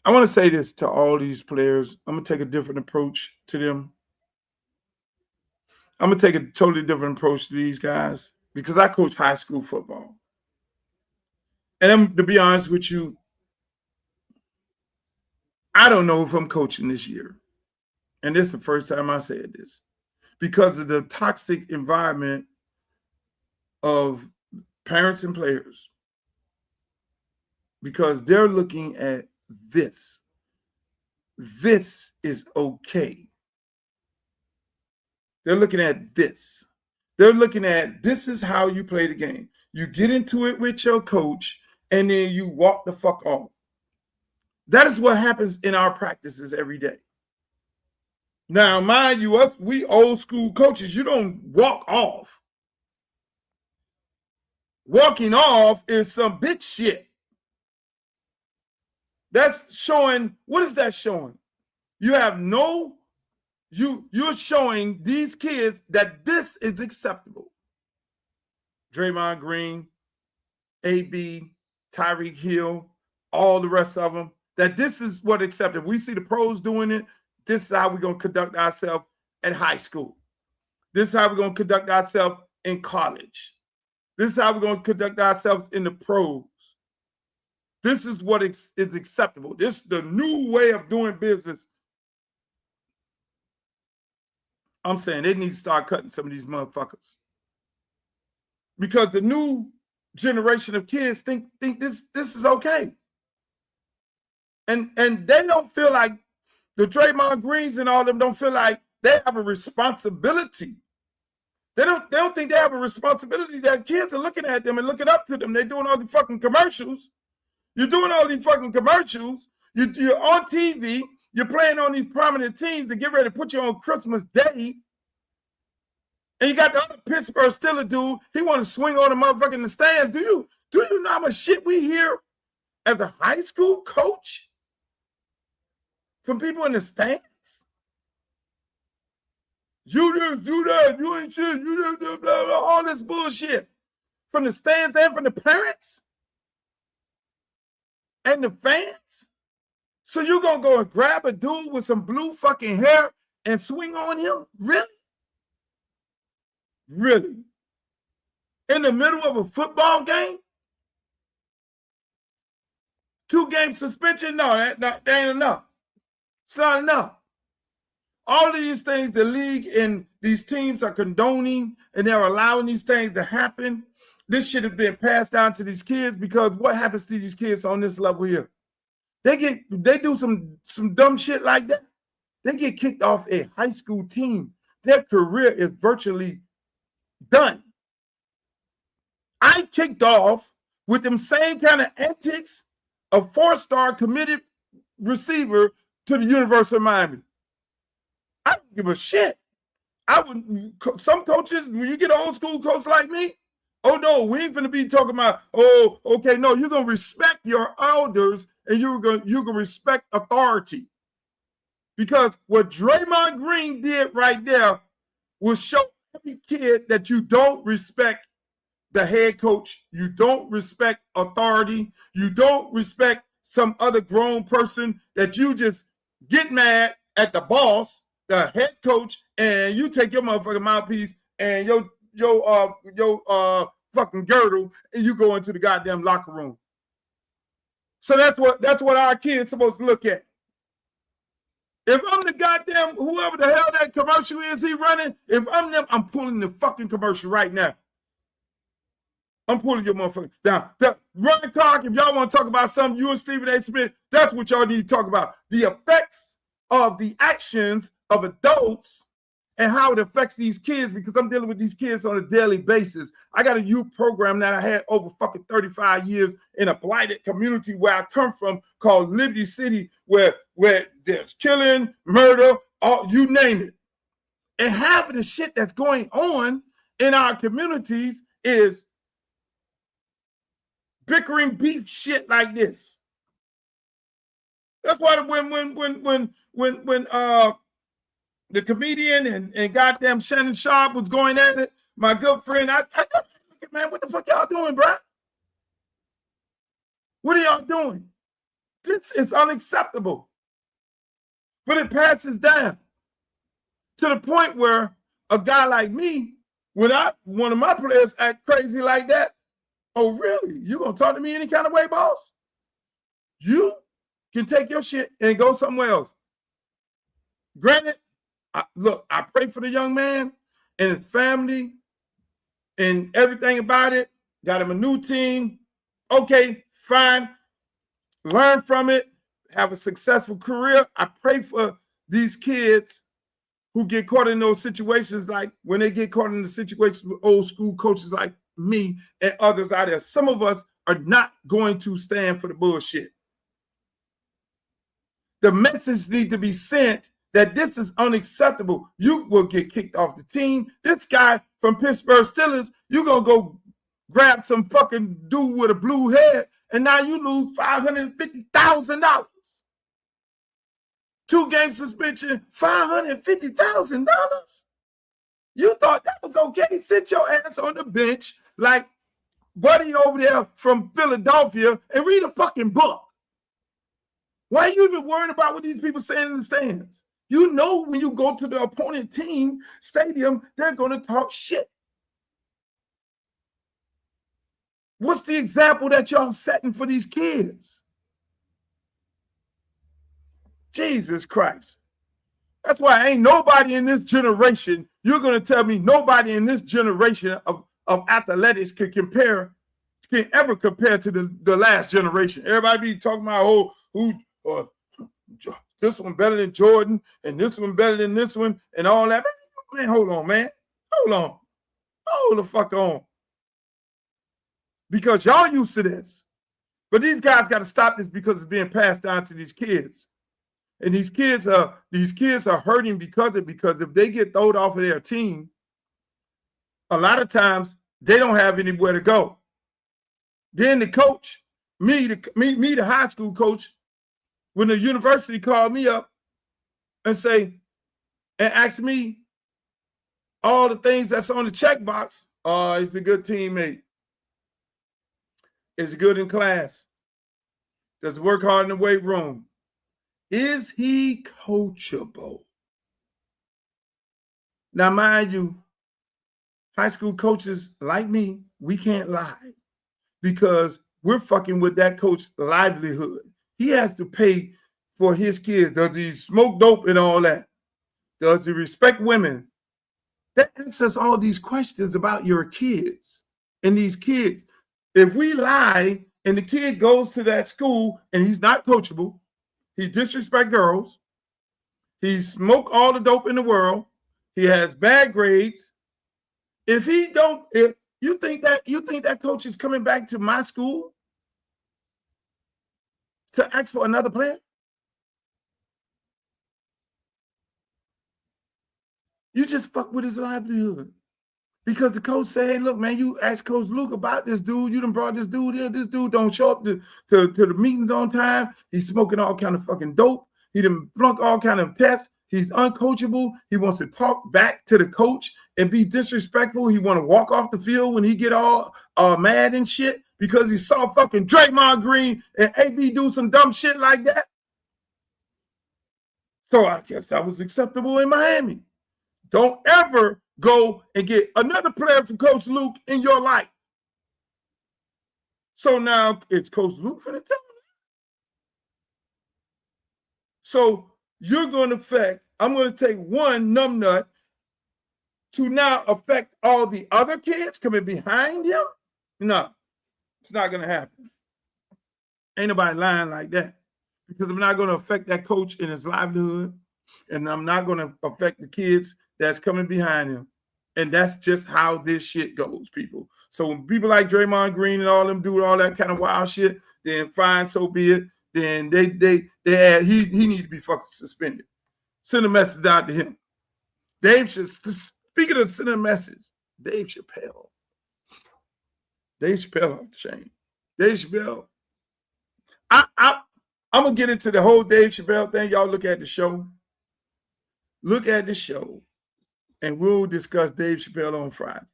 I want to say this to all these players. I'm going to take a different approach to them. I'm going to take a totally different approach to these guys because I coach high school football. And to be honest with you, I don't know if I'm coaching this year. And this is the first time I said this. Because of the toxic environment of parents and players. Because they're looking at this. This is okay. They're looking at this. They're looking at this is how you play the game. You get into it with your coach and then you walk the fuck off. That is what happens in our practices every day. Now, mind you, us, we old school coaches, you don't walk off. Walking off is some bitch shit. That's showing, what is that showing? You have no, you're showing these kids that this is acceptable. Draymond Green, AB, Tyreek Hill, all the rest of them, that this is what accepted. We see the pros doing it. This is how we're going to conduct ourselves at high school. This is how we're going to conduct ourselves in college. This is how we're going to conduct ourselves in the pros. This is what is acceptable. This is the new way of doing business. I'm saying they need to start cutting some of these motherfuckers. Because the new generation of kids think this is okay. And they don't feel like, the Draymond Greens and all of them don't feel like they have a responsibility. They don't think they have a responsibility. That kids are looking at them and looking up to them. They're doing all these fucking commercials. You're doing all these fucking commercials. You're on TV. You're playing on these prominent teams and get ready to put you on Christmas Day. And you got the other Pittsburgh Steelers dude. He want to swing on the motherfucker in the stands. Do you know how much shit we hear as a high school coach from people in the stands? You this, you that, you ain't shit, you this, blah, blah, all this bullshit from the stands and from the parents and the fans. So you gonna go and grab a dude with some blue fucking hair and swing on him? Really? Really? In the middle of a football game? 2-game suspension? No, that ain't enough. It's not enough. All of these things the league and these teams are condoning and they're allowing these things to happen. This should have been passed down to these kids, because what happens to these kids on this level here? They do some dumb shit like that. They get kicked off a high school team. Their career is virtually done. I kicked off with them same kind of antics, a 4-star committed receiver to the University of Miami. I don't give a shit. Some coaches, when you get an old school coach like me, oh no, we ain't gonna be talking about, oh, okay, no, you're gonna respect your elders and you're gonna respect authority. Because what Draymond Green did right there will show every kid that you don't respect the head coach, you don't respect authority, you don't respect some other grown person, that you just get mad at the boss, the head coach, and you take your motherfucking mouthpiece and your fucking girdle and you go into the goddamn locker room. So that's what our kids supposed to look at. If I'm the goddamn, whoever the hell that commercial is he running, if I'm them, I'm pulling the fucking commercial right now. I'm pulling your motherfucker down. Ryan Clark, if y'all want to talk about something, you and Stephen A. Smith, that's what y'all need to talk about. The effects of the actions of adults and how it affects these kids, because I'm dealing with these kids on a daily basis. I got a youth program that I had over fucking 35 years in a blighted community where I come from called Liberty City, where there's killing, murder, all, you name it. And half of the shit that's going on in our communities is bickering beef shit like this. That's why when the comedian and goddamn Shannon Sharp was going at it, my good friend, I thought, man, what the fuck y'all doing, bro? What are y'all doing? This is unacceptable. But it passes down to the point where a guy like me, when one of my players act crazy like that, oh, really? You gonna talk to me any kind of way, boss? You can take your shit and go somewhere else. Granted, look, I pray for the young man and his family and everything about it. Got him a new team. Okay, fine. Learn from it. Have a successful career. I pray for these kids who get caught in those situations, like when they get caught in the situations with old school coaches like me and others out there. Some of us are not going to stand for the bullshit. The message needs to be sent that this is unacceptable. You will get kicked off the team. This guy from Pittsburgh Steelers, you're going to go grab some fucking dude with a blue head, and now you lose $550,000. 2-game suspension, $550,000. You thought that was okay? Sit your ass on the bench like Buddy over there from Philadelphia and read a fucking book. Why are you even worried about what these people saying in the stands? You know when you go to the opponent team stadium, they're going to talk shit. What's the example that y'all setting for these kids? Jesus Christ. That's why ain't nobody in this generation, you're going to tell me nobody in this generation of athletics can ever compare to the last generation. Everybody be talking about, this one better than Jordan and this one better than this one and all that. Man, hold on, man. Hold on. Hold the fuck on. Because y'all used to this. But these guys got to stop this because it's being passed down to these kids. And these kids are hurting because if they get thrown off of their team, a lot of times they don't have anywhere to go. Then the coach, the high school coach, when the university called me up and asked me all the things that's on the checkbox. Oh, he's a good teammate. Is good in class. Does work hard in the weight room. Is he coachable? Now, mind you, high school coaches like me, we can't lie because we're fucking with that coach's livelihood. He has to pay for his kids. Does he smoke dope and all that? Does he respect women? That answers all these questions about your kids and these kids. If we lie and the kid goes to that school and he's not coachable, he disrespect girls, he smoke all the dope in the world, he has bad grades. If you think that coach is coming back to my school to ask for another player? You just fuck with his livelihood. Because the coach said, hey, look, man, you asked Coach Luke about this dude. You done brought this dude here. This dude don't show up to the meetings on time. He's smoking all kind of fucking dope. He done flunk all kind of tests. He's uncoachable. He wants to talk back to the coach and be disrespectful. He want to walk off the field when he get all mad and shit because he saw fucking Draymond Green and AB do some dumb shit like that. So I guess that was acceptable in Miami. Don't ever go and get another player from Coach Luke in your life. So now it's Coach Luke for the team. So you're going to I'm going to take one numbnut to now affect all the other kids coming behind him? No, it's not going to happen. Ain't nobody lying like that. Because I'm not going to affect that coach in his livelihood, and I'm not going to affect the kids that's coming behind him. And that's just how this shit goes, people. So when people like Draymond Green and all them do all that kind of wild shit, then fine, so be it. Then he need to be fucking suspended. Send a message out to him. Speaking of sending a message, Dave Chappelle off the chain. Dave Chappelle. I'm gonna get into the whole Dave Chappelle thing. Y'all look at the show. Look at the show. And we'll discuss Dave Chappelle on Friday.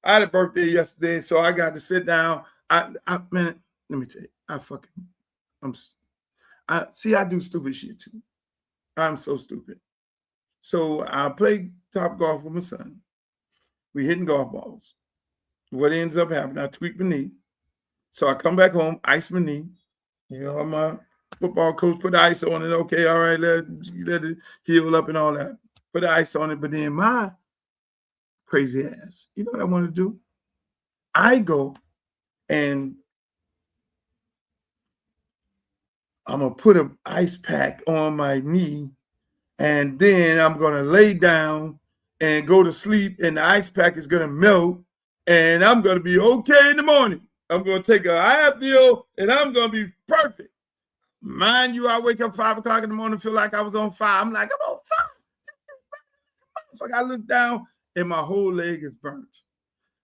I had a birthday yesterday, so I got to sit down. Man, let me tell you, I do stupid shit too. I'm so stupid. So I play top golf with my son. We hitting golf balls. What ends up happening, I tweak my knee. So I come back home, ice my knee. You know, my football coach put the ice on it. Okay, all right, let it heal up and all that. Put the ice on it, but then my crazy ass, you know what I want to do? I go and I'm going to put an ice pack on my knee, and then I'm going to lay down and go to sleep, and the ice pack is going to melt, and I'm going to be okay in the morning. I'm going to take a Advil, and I'm going to be perfect. Mind you, I wake up 5 o'clock in the morning, feel like I was on fire. I'm like, I'm on fire. I look down and my whole leg is burnt.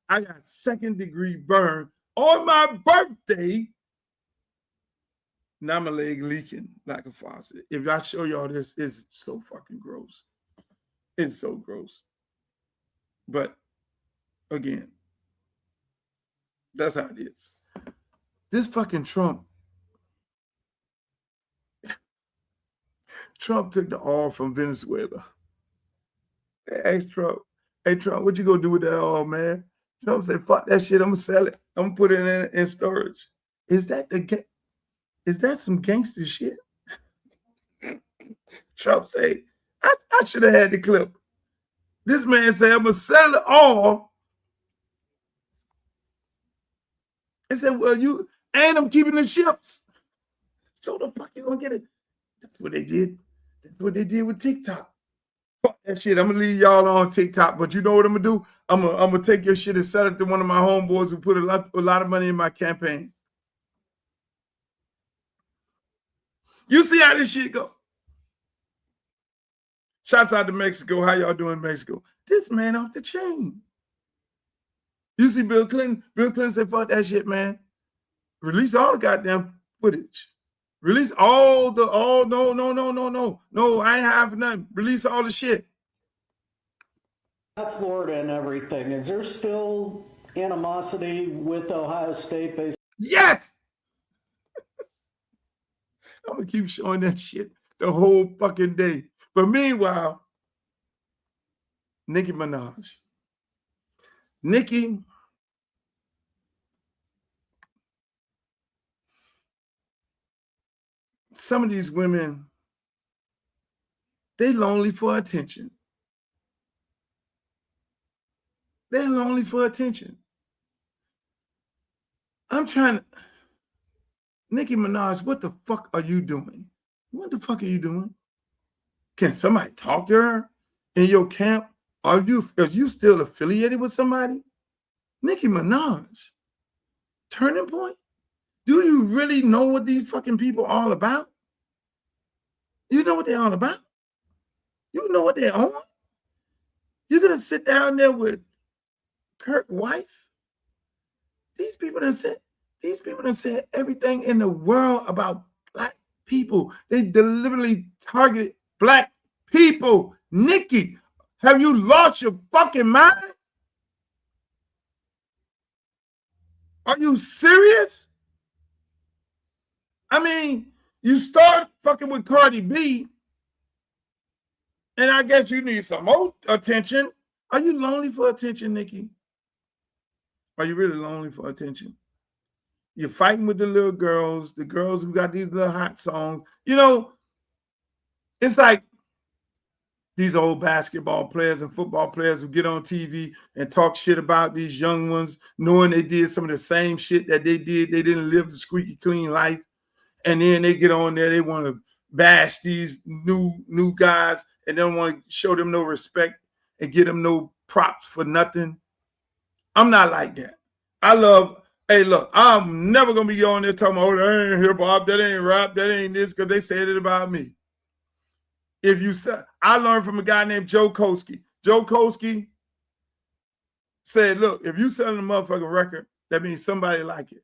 I got 2nd-degree burn on my birthday. Now my leg leaking like a faucet. If I show y'all this, it's so fucking gross. It's so gross. But again, That's how it is. This fucking Trump took the oil from Venezuela. They asked Trump, hey, Trump, what you gonna do with that oil, man? Trump said, fuck that shit, I'm gonna sell it. I'm gonna put it in storage. Is that some gangster shit? Trump said, I should have had the clip. This man said, I'm gonna sell it all. He said, well, I'm keeping the ships. So the fuck you gonna get it? That's what they did. That's what they did with TikTok. Fuck that shit. I'm gonna leave y'all on TikTok, but you know what I'm gonna do? I'm gonna take your shit and sell it to one of my homeboys who put a lot of money in my campaign. You see how this shit go? Shouts out to Mexico. How y'all doing in Mexico? This man off the chain. You see Bill Clinton? Bill Clinton said, fuck that shit, man. Release all the goddamn footage. Release no, I ain't having nothing. Release all the shit. Florida and everything, is there still animosity with Ohio State based? Yes! I'm gonna keep showing that shit the whole fucking day. But meanwhile, Nicki Minaj. Nicki, some of these women, they lonely for attention. They're lonely for attention. I'm trying to, Nicki Minaj, what the fuck are you doing? What the fuck are you doing? Can somebody talk to her in your camp? Are you still affiliated with somebody? Nicki Minaj, Turning Point? Do you really know what these fucking people are all about? You know what they're all about? You know what they're on? You're gonna sit down there with Kirk's wife? These people done said everything in the world about black people. They deliberately targeted black people. Nicki, have you lost your fucking mind? Are you serious? I mean, you start fucking with Cardi B, and I guess you need some more attention. Are you lonely for attention, Nicki? Are you really lonely for attention? You're fighting with the little girls, the girls who got these little hot songs. You know, it's like these old basketball players and football players who get on TV and talk shit about these young ones, knowing they did some of the same shit that they did. They didn't live the squeaky clean life. And then they get on there, they want to bash these new guys and don't want to show them no respect and get them no props for nothing. I'm not like that. Hey, look, I'm never going to be on there talking about, oh, that ain't hip hop, that ain't rap, that ain't this, because they said it about me. I learned from a guy named Joe Koski. Joe Koski said, look, if you selling a motherfucking record, that means somebody like it.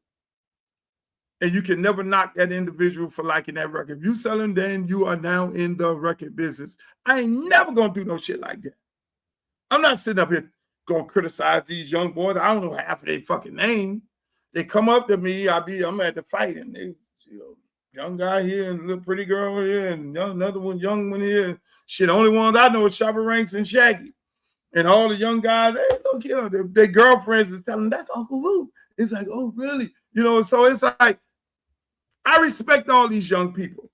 And you can never knock that individual for liking that record. If you selling, then you are now in the record business. I ain't never going to do no shit like that. I'm not sitting up here going to criticize these young boys. I don't know half of their fucking name. They come up to me, I'm at the fight, and they, young guy here and little pretty girl here and another one, young one here. Shit, only ones I know is Shabba Ranks and Shaggy. And all the young guys, hey, look here, their girlfriends is telling them, that's Uncle Luke. It's like, oh, really? So it's like, I respect all these young people.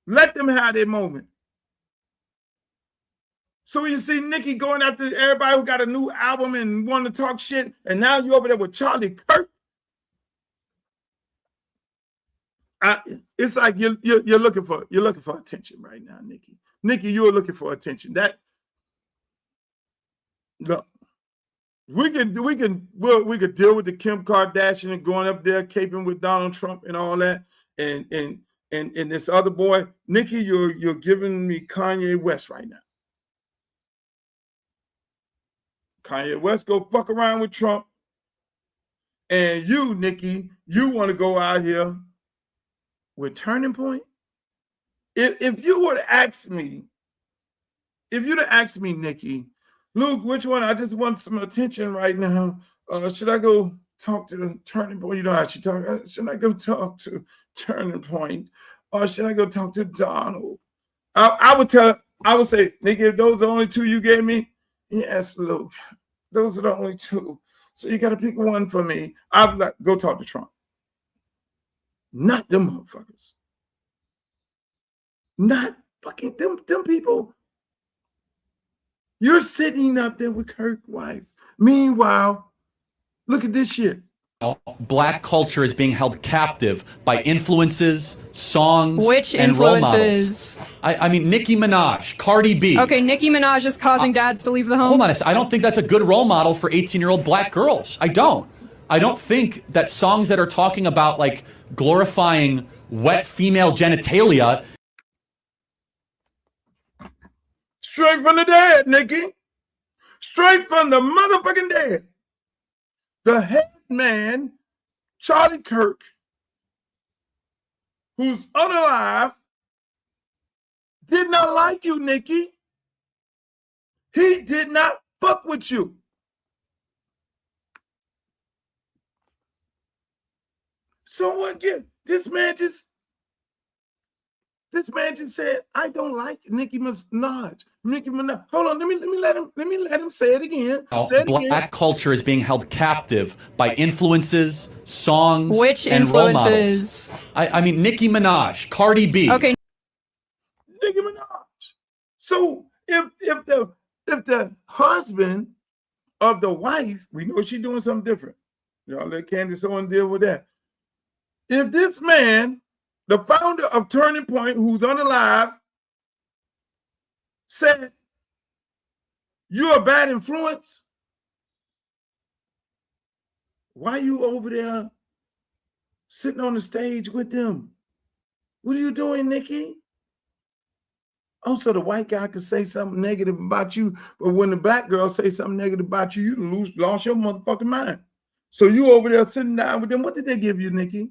Let them have their moment. So you see Nicki going after everybody who got a new album and wanting to talk shit, and now you over there with Charlie Kirk. It's like you're looking for attention right now, Nicki. Nicki, you're looking for attention. Look, we could deal with the Kim Kardashian and going up there caping with Donald Trump and all that, and this other boy, Nicki, you're giving me Kanye West right now. Kanye West go fuck around with Trump, and you, Nicki, you want to go out here with Turning Point. If you were to ask me, Nicki, Luke, which one? I just want some attention right now. Should I go talk to the Turning Point? You know how she talk. Should I go talk to Turning Point, or should I go talk to Donald? I would say, nigga, if those are the only two you gave me, yes, look, those are the only two. So you got to pick one for me. I'd like go talk to Trump. Not them motherfuckers. Not fucking them people. You're sitting up there with Kirk's wife. Meanwhile, look at this shit. Black culture is being held captive by influences, songs, Which and role influences? models. I mean, Nicki Minaj, Cardi B. Okay, Nicki Minaj is causing dads to leave the home. Hold on a second. I don't think that's a good role model for 18-year-old black girls. I don't think that songs that are talking about like glorifying wet female genitalia. Straight from the dead, Nicki. Straight from the motherfucking dead. The head man, Charlie Kirk, who's unalive, did not like you, Nicki. He did not fuck with you. So what? This man just said, I don't like Nicki Minaj. Nicki Minaj. Hold on, let me let him say it again. Black culture is being held captive by influences, songs, Which and role influences? models. I mean, Nicki Minaj, Cardi B. Okay. Nicki Minaj. So if the husband of the wife, we know she's doing something different. Y'all let Candace Owens deal with that. If this man, the founder of Turning Point, who's unalive, said, you're a bad influence, why are you over there sitting on the stage with them? What are you doing, Nicki? Also, the white guy could say something negative about you, but when the black girl say something negative about you, you lost your motherfucking mind. So you over there sitting down with them. What did they give you, Nicki?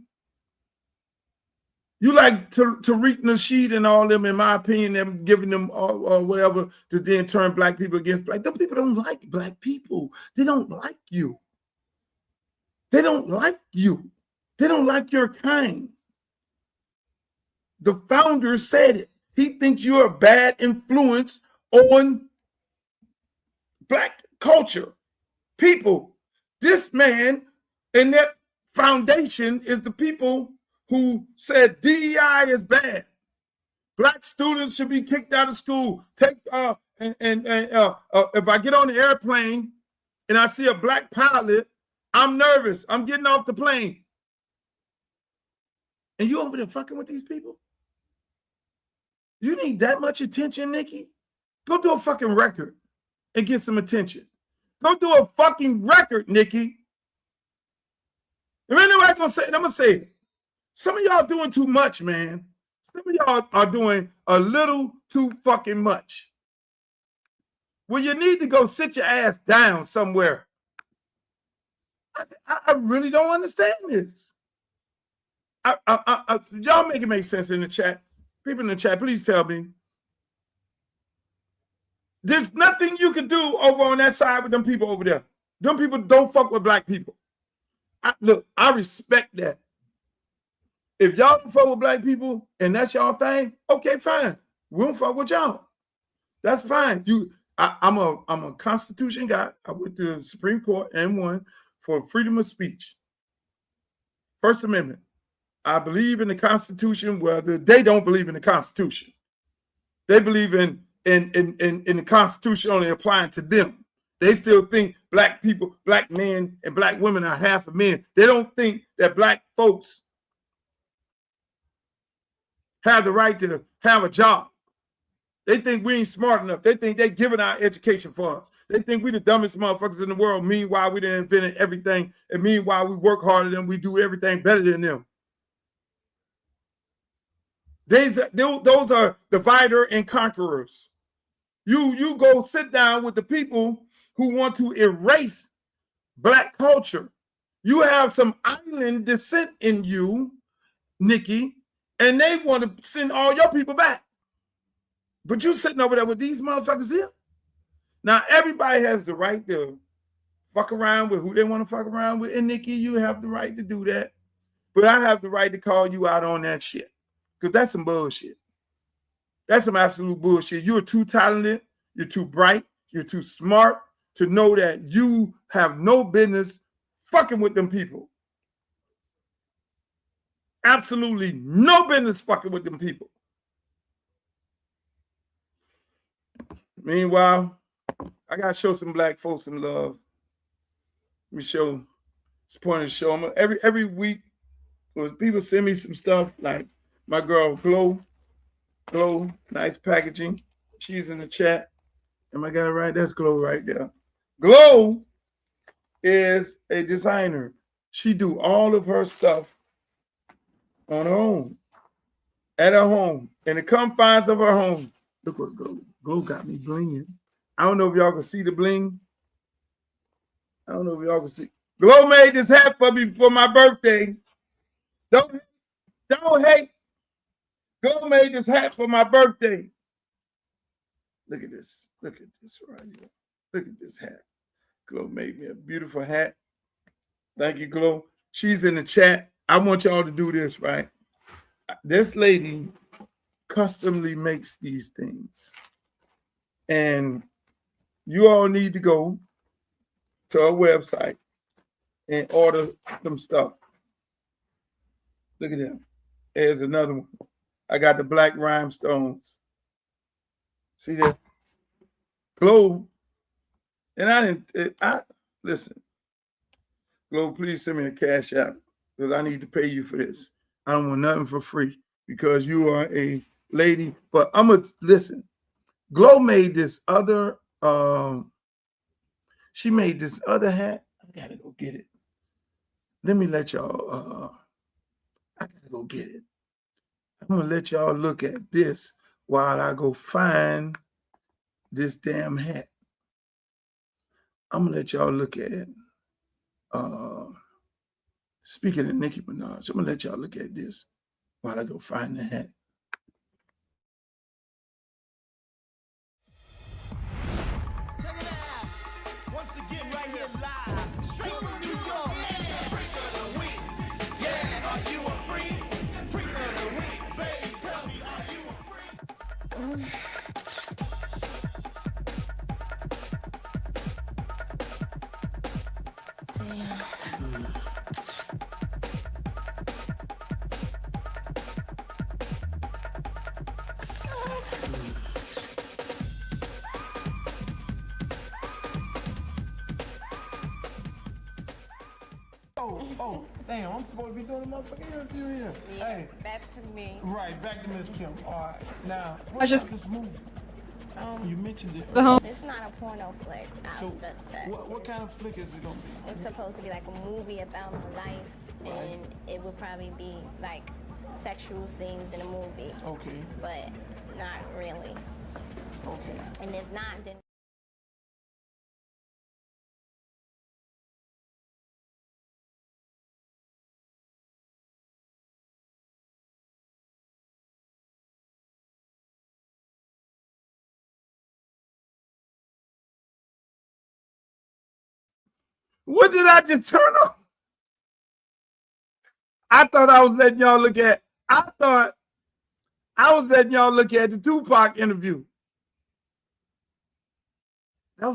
You like Tariq Nasheed and all them, in my opinion, them giving them whatever to then turn black people against black. Them people don't like black people. They don't like you. They don't like you. They don't like your kind. The founder said it. He thinks you're a bad influence on black culture. People, this man and that foundation is the people who said DEI is bad. Black students should be kicked out of school. If I get on the airplane and I see a black pilot, I'm nervous. I'm getting off the plane. And you over there fucking with these people? You need that much attention, Nicki? Go do a fucking record and get some attention. Go do a fucking record, Nicki. If anybody's gonna say it, I'm gonna say it. Some of y'all doing too much, man. Some of y'all are doing a little too fucking much. Well, you need to go sit your ass down somewhere. I really don't understand this. Y'all make it make sense in the chat. People in the chat, please tell me. There's nothing you can do over on that side with them people over there. Them people don't fuck with black people. Look, I respect that. If y'all don't fuck with black people and that's y'all thing, okay, fine. We don't fuck with y'all. That's fine. I'm a Constitution guy. I went to the Supreme Court and won for freedom of speech. First Amendment. I believe in the Constitution. Well, they don't believe in the Constitution. They believe in the Constitution only applying to them. They still think black people, black men, and black women are half of men. They don't think that black folks have the right to have a job. They think we ain't smart enough. They think they're giving our education for us. They think we the dumbest motherfuckers in the world. Meanwhile, we done invented everything. And meanwhile, we work harder than we do everything better than them. Those are divider and conquerors. You go sit down with the people who want to erase black culture. You have some island descent in you, Nicki, and they want to send all your people back. But you sitting over there with these motherfuckers here. Now, everybody has the right to fuck around with who they want to fuck around with. And Nicki, you have the right to do that. But I have the right to call you out on that shit. Because that's some bullshit. That's some absolute bullshit. You're too talented. You're too bright. You're too smart to know that you have no business fucking with them people. Absolutely no business fucking with them people. Meanwhile, I gotta show some black folks some love. Let me show. It's point to show them every week. When people send me some stuff like my girl Glow, nice packaging. She's in the chat. Am I got it right? That's Glow right there. Glow is a designer. She do all of her stuff on her own, at her home, in the confines of her home. Look what Glow got me blinging. I don't know if y'all can see the bling. I don't know if y'all can see. Glow made this hat for me for my birthday. Don't hate. Glow made this hat for my birthday. Look at this. Look at this right here. Look at this hat. Glow made me a beautiful hat. Thank you, Glow. She's in the chat. I want y'all to do this, right? This lady customly makes these things. And you all need to go to her website and order some stuff. Look at that. There's another one. I got the black rhinestones. See that? Glow. And listen. Glow, please send me a cash app because I need to pay you for this. I don't want nothing for free because you are a lady. But I'm going to listen. Glow made this other, she made this other hat. I got to go get it. Let me let y'all, I got to go get it. I'm going to let y'all look at this while I go find this damn hat. I'm going to let y'all look at it. Speaking of Nicki Minaj, I'm going to let y'all look at this while I go find the hat. Check it out. Once again, right here live. Straight from New York. Freak of the week. Yeah, are you a freak? Freak of the week. Baby, tell me, are you a freak? Oh, damn, I'm supposed to be doing a motherfucking interview here. Yeah, Hey. back to me. Right, back to Miss Kim. All right, now, I just- this movie? You mentioned it. The home. It's not a porno flick. I'll So, stress that. what kind of flick is it going to be? It's supposed to be like a movie about my life, and it would probably be like sexual scenes in a movie, Okay, but not really. okay. And if not, then What did I just turn on? I thought I was letting y'all look at, the Tupac interview. That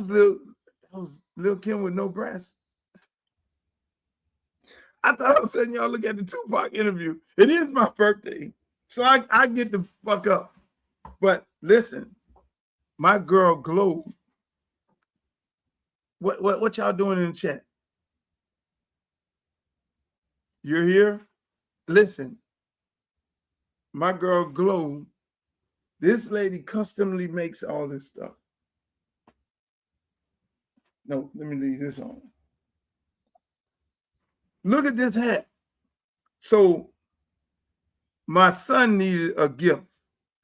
was Lil Kim with no breasts. I thought I was letting y'all look at the Tupac interview. It is my birthday, so I get the fuck up. But listen, my girl Glow. What y'all doing in the chat? You're here? Listen, my girl Glow, this lady customly makes all this stuff. No, let me leave this on. Look at this hat. So my son needed a gift.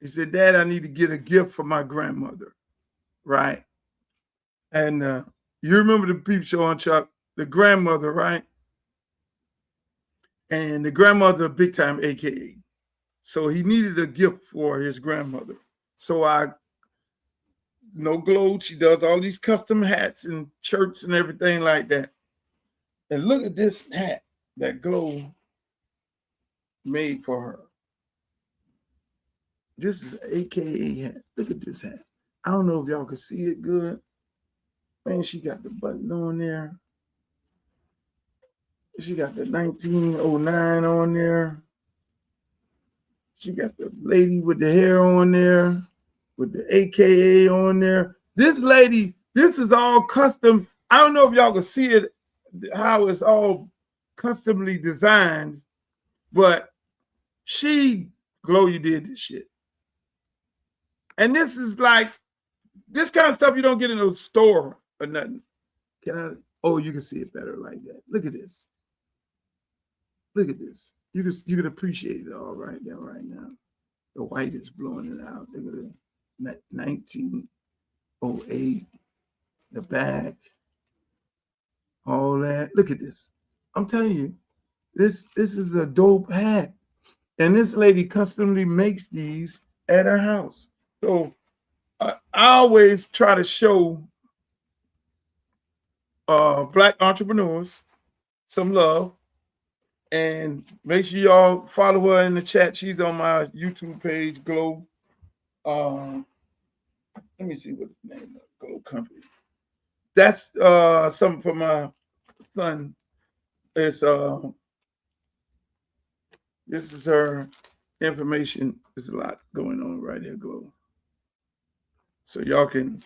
He said, Dad, I need to get a gift for my grandmother, right? And you remember the peep show on Chuck, the grandmother, right? And the grandmother, a big time AKA. So he needed a gift for his grandmother. So I no glow. She does all these custom hats and shirts and everything like that. And look at this hat that Glow made for her. This is an AKA hat. Look at this hat. I don't know if y'all can see it good. Man, she got the button on there. She got the 1909 on there. She got the lady with the hair on there, with the AKA on there. This lady, this is all custom. I don't know if y'all can see it, how it's all customly designed, but Glow, you did this shit. And this is like, this kind of stuff you don't get in a store or nothing. Oh, you can see it better like that. Look at this. Look at this. You can appreciate it all right there, right now. The white is blowing it out. Look at it. 1908, the back, all that. Look at this. I'm telling you, this is a dope hat. And this lady customly makes these at her house. So I always try to show Black entrepreneurs some love. And make sure y'all follow her in the chat. She's on my YouTube page, Glow. Let me see what's the name of Glow Company. That's something for my son. It's this is her information. There's a lot going on right here, Glow. So y'all can,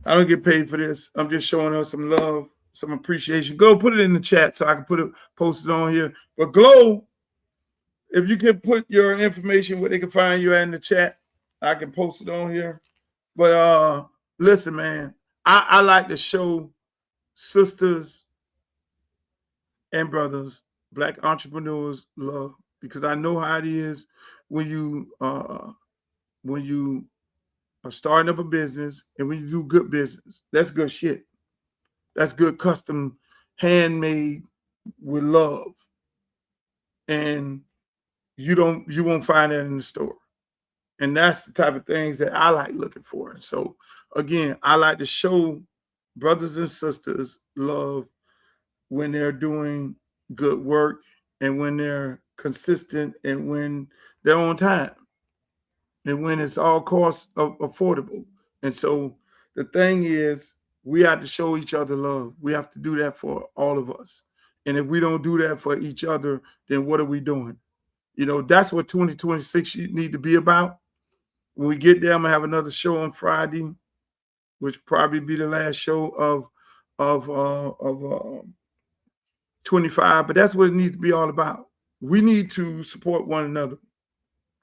I don't get paid for this. I'm just showing her some love, some appreciation. Go put it in the chat so I can post it on here. But Glow, if you can put your information where they can find you in the chat, I can post it on here. But listen, man, I like to show sisters and brothers, Black entrepreneurs, love, because I know how it is when you are starting up a business and when you do good business. That's good shit. That's good custom, handmade with love. And you won't find that in the store. And that's the type of things that I like looking for. So again, I like to show brothers and sisters love when they're doing good work and when they're consistent and when they're on time and when it's all cost affordable. And so the thing is, we have to show each other love. We have to do that for all of us. And if we don't do that for each other, then what are we doing? You know, that's what 2026 need to be about. When we get there, I'm gonna have another show on Friday, which probably be the last show of 25. But that's what it needs to be all about. We need to support one another.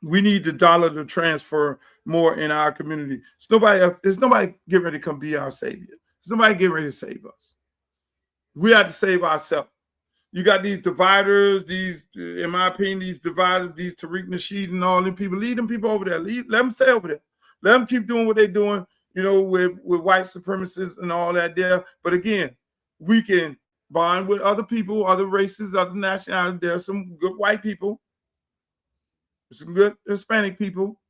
We need the dollar to transfer more in our community. It's nobody else. There's nobody getting ready to come be our savior. There's nobody getting ready to save us. We have to save ourselves. You got these dividers, in my opinion, these dividers, these Tariq Nasheed and all them people. Lead them people over there. Let them stay over there. Let them keep doing what they're doing, you know, with white supremacists and all that there. But again, we can bond with other people, other races, other nationalities. There are some good white people, some good Hispanic people.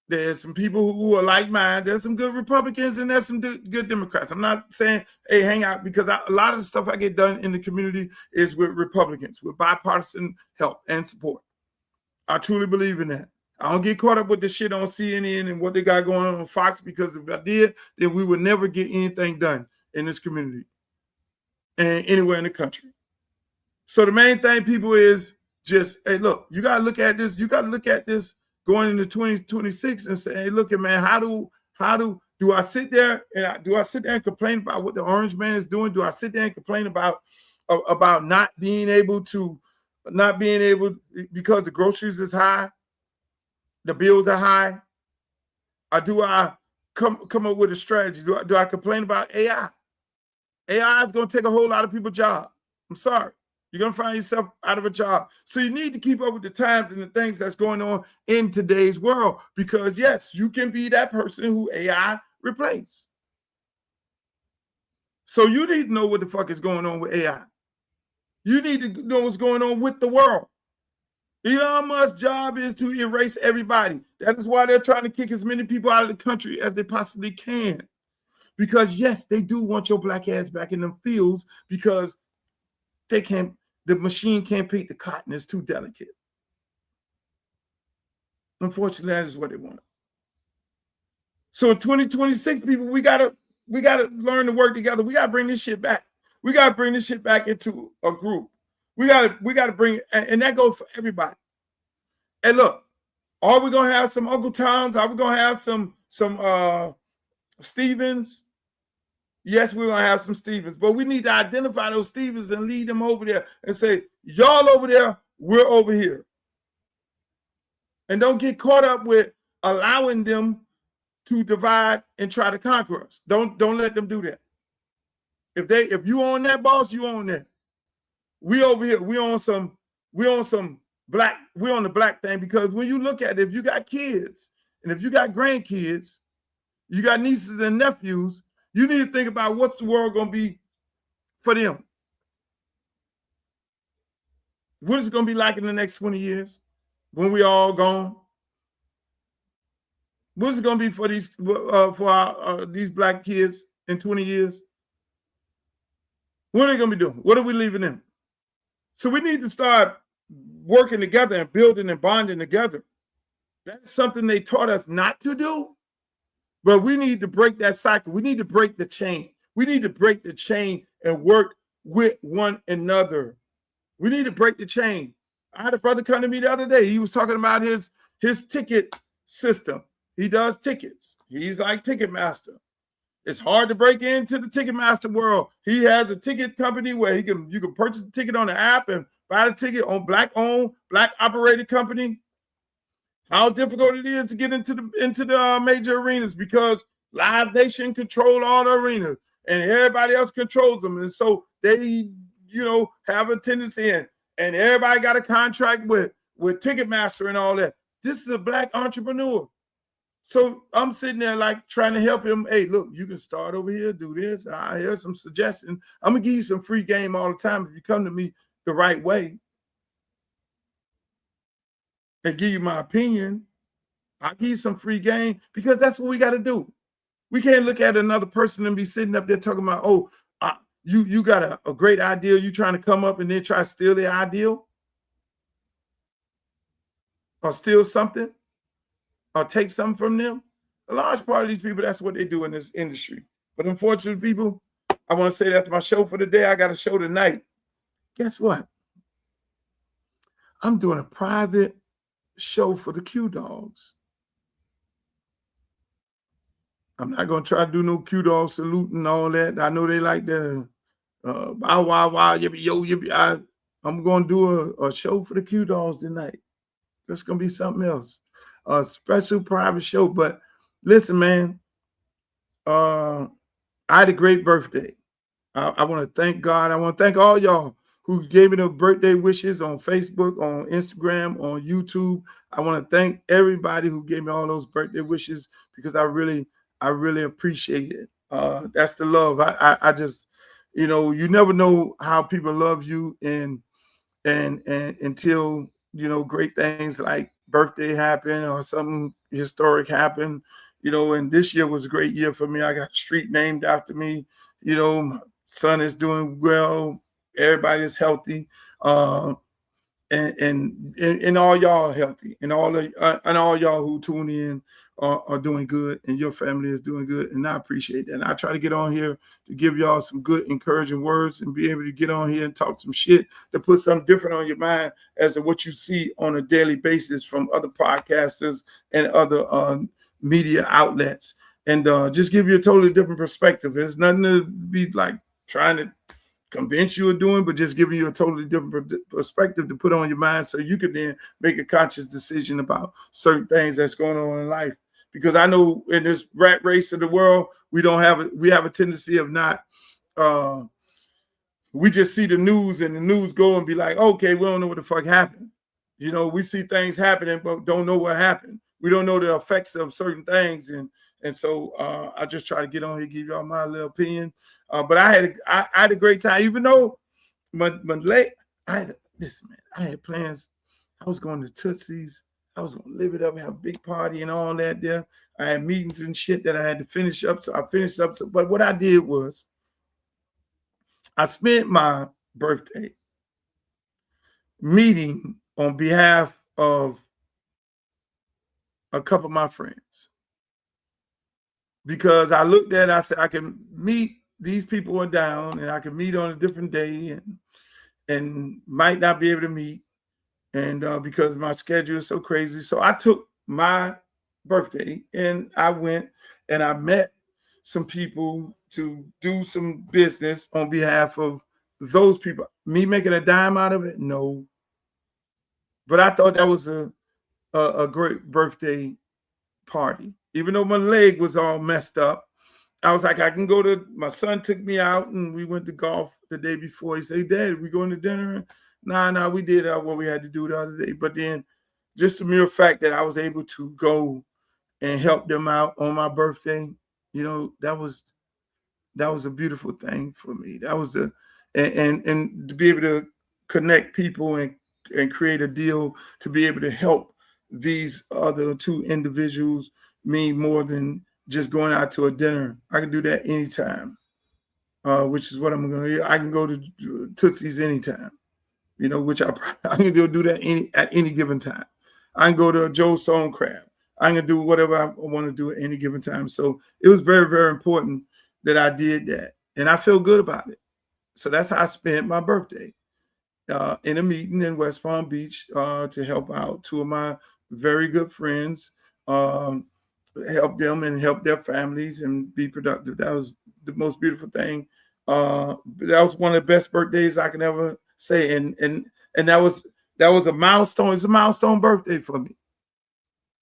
There's some people who are like mine. There's some good Republicans and there's some good Democrats. I'm not saying, hey, hang out, because a lot of the stuff I get done in the community is with Republicans, with bipartisan help and support. I truly believe in that. I don't get caught up with the shit on CNN and what they got going on Fox, because if I did, then we would never get anything done in this community and anywhere in the country. So the main thing, people, is just, hey, look, you got to look at this. You got to look at this going into 2026 and say, hey, look, man, how do I sit there and complain about what the orange man is doing? Do I sit there and complain about not being able because the groceries is high, the bills are high? Or do I come up with a strategy? Do I complain about AI? AI is going to take a whole lot of people's jobs. I'm sorry. You're going to find yourself out of a job. So you need to keep up with the times and the things that's going on in today's world, because yes, you can be that person who AI replaces. So you need to know what the fuck is going on with AI. You need to know what's going on with the world. Elon Musk's job is to erase everybody. That is why they're trying to kick as many people out of the country as they possibly can. Because yes, they do want your black ass back in them fields because they can't, the machine can't pick the cotton, it's too delicate. Unfortunately, that is what they want. So in 2026, people, we gotta learn to work together. We gotta bring this shit back. We gotta bring this shit back into a group. We gotta bring, and that goes for everybody. And look, are we gonna have some Uncle Toms? Are we gonna have some Stevens? Yes, we're gonna have some Stevens, but we need to identify those Stevens and lead them over there and say, y'all over there, we're over here. And don't get caught up with allowing them to divide and try to conquer us. Don't let them do that. If you own that, boss, you own that. We over here, we on the black thing, because when you look at it, if you got kids and if you got grandkids, you got nieces and nephews, you need to think about what's the world gonna be for them. What is it gonna be like in the next 20 years when we all gone? What's it gonna be for these these black kids in 20 years? What are they gonna be doing? What are we leaving them? So we need to start working together and building and bonding together. That's something they taught us not to do, but we need to break that cycle. We need to break the chain. We need to break the chain and work with one another. We need to break the chain. I had a brother come to me the other day. He was talking about his ticket system. He does tickets. He's like Ticketmaster. It's hard to break into the Ticketmaster world. He has a ticket company where you can purchase a ticket on the app and buy the ticket on black-owned, black-operated company. How difficult it is to get into the major arenas, because Live Nation control all the arenas and everybody else controls them. And so they, have a tendency in, and everybody got a contract with Ticketmaster and all that. This is a black entrepreneur. So I'm sitting there like trying to help him. Hey, look, you can start over here, do this. I hear some suggestions. I'm gonna give you some free game all the time if you come to me the right way and give you my opinion. I'll give you some free game, because that's what we got to do. We can't look at another person and be sitting up there talking about, oh, you got a great idea. You trying to come up and then try to steal their ideal or steal something or take something from them. A large part of these people, that's what they do in this industry. But unfortunately, people, I want to say that's my show for the day. I got a show tonight. Guess what? I'm doing a private show for the Q Dogs. I'm not going to try to do no Q Dog salute and all that. I know they like the bow wow wow yippee yo yippee. I'm going to do a show for the Q Dogs tonight. That's going to be something else. A special private show. But listen, man, I had a great birthday. I want to thank God. I want to thank all y'all who gave me the birthday wishes on Facebook, on Instagram, on YouTube. I want to thank everybody who gave me all those birthday wishes, because I really appreciate it. That's the love. I just, you never know how people love you, and until great things like birthday happen or something historic happen, and this year was a great year for me. I got a street named after me. My son is doing well. Everybody is healthy. And all y'all are healthy, and all y'all who tune in are doing good, and your family is doing good, and I appreciate that. And I try to get on here to give y'all some good, encouraging words, and be able to get on here and talk some shit to put something different on your mind as to what you see on a daily basis from other podcasters and other media outlets, and just give you a totally different perspective. It's nothing to be like trying to convince you of doing, but just giving you a totally different perspective to put on your mind, so you could then make a conscious decision about certain things that's going on in life. Because I know in this rat race of the world, we have a tendency of not, we just see the news, and the news go and be like, okay, we don't know what the fuck happened. We see things happening, but don't know what happened. We don't know the effects of certain things. And so I just try to get on here, give y'all my little opinion. But I had a great time, even though I had plans. I was going to Tootsie's. I was going to live it up, have a big party and all that there. I had meetings and shit that I had to finish up. So I finished up. But what I did was I spent my birthday meeting on behalf of a couple of my friends. Because I looked at it, I said, I can meet these people are down and I can meet on a different day and might not be able to meet. And because my schedule is so crazy. So I took my birthday and I went and I met some people to do some business on behalf of those people. Me making a dime out of it? No. But I thought that was a great birthday party. Even though my leg was all messed up, I was like, I can go to, my son took me out and we went to golf the day before. He said, Dad, we going to dinner? Nah, we did what we had to do the other day. But then just the mere fact that I was able to go and help them out on my birthday, you know, that was a beautiful thing for me. That was and to be able to connect people and create a deal to be able to help these other two individuals mean more than just going out to a dinner. I can do that anytime, which is what I'm going to do. I can go to Tootsie's anytime, you know, which I can do that at any given time. I can go to Joe Stone Crab. I can do whatever I want to do at any given time. So it was very, very important that I did that. And I feel good about it. So that's how I spent my birthday in a meeting in West Palm Beach to help out two of my very good friends, help them and help their families and be productive. That was the most beautiful thing. That was one of the best birthdays I can ever say. And that was a milestone. It's a milestone birthday for me.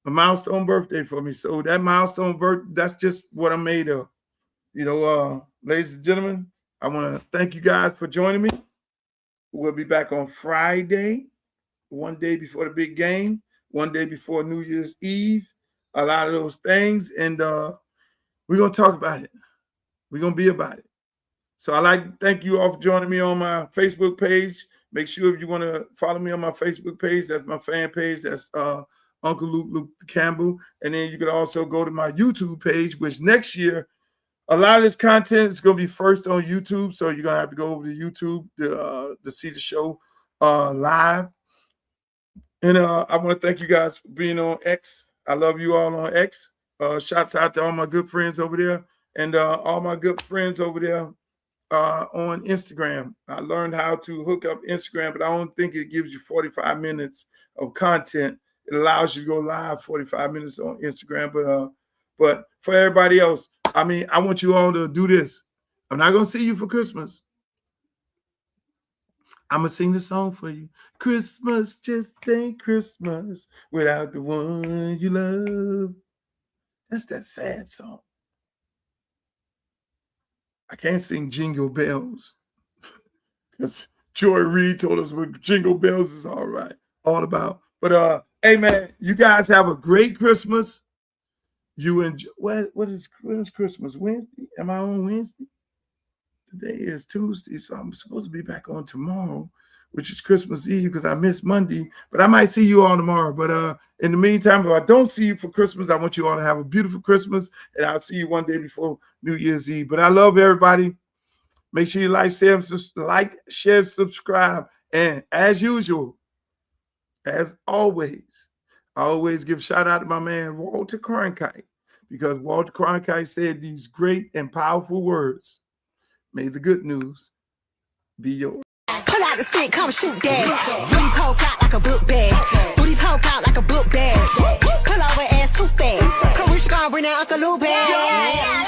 A milestone birthday for me. So that milestone birthday, that's just what I'm made of. You know, ladies and gentlemen, I want to thank you guys for joining me. We'll be back on Friday, one day before the big game, one day before New Year's Eve, a lot of those things. And we're going to talk about it. We're going to be about it. So I'd like to thank you all for joining me on my Facebook page. Make sure if you want to follow me on my Facebook page, that's my fan page. That's Uncle Luke Campbell. And then you can also go to my YouTube page, which next year, a lot of this content is going to be first on YouTube. So you're going to have to go over to YouTube to see the show live. And I want to thank you guys for being on X. I love you all on X. Shouts out to all my good friends over there and all my good friends over there on Instagram. I learned how to hook up Instagram, but I don't think it gives you 45 minutes of content. It allows you to go live 45 minutes on Instagram. But for everybody else, I mean, I want you all to do this. I'm not going to see you for Christmas. I'm going to sing the song for you. Christmas just ain't Christmas without the one you love. That's that sad song. I can't sing Jingle Bells because Joy Reid told us what Jingle Bells is all about. But hey man, you guys have a great Christmas. You enjoy. When is Christmas? Wednesday? Am I on Wednesday? Today is Tuesday, so I'm supposed to be back on tomorrow, which is Christmas Eve because I missed Monday. But I might see you all tomorrow. But in the meantime, if I don't see you for Christmas, I want you all to have a beautiful Christmas, and I'll see you one day before New Year's Eve. But I love everybody. Make sure you like, share, subscribe, and as usual, as always, I always give shout out to my man Walter Cronkite, because Walter Cronkite said these great and powerful words. May the good news be yours. Pull out the stick, come shoot that. Booty poke out like a book bag. Booty poke out like a book bag. Pull over ass too fast. Carisha gonna bring that Uncle Lou back.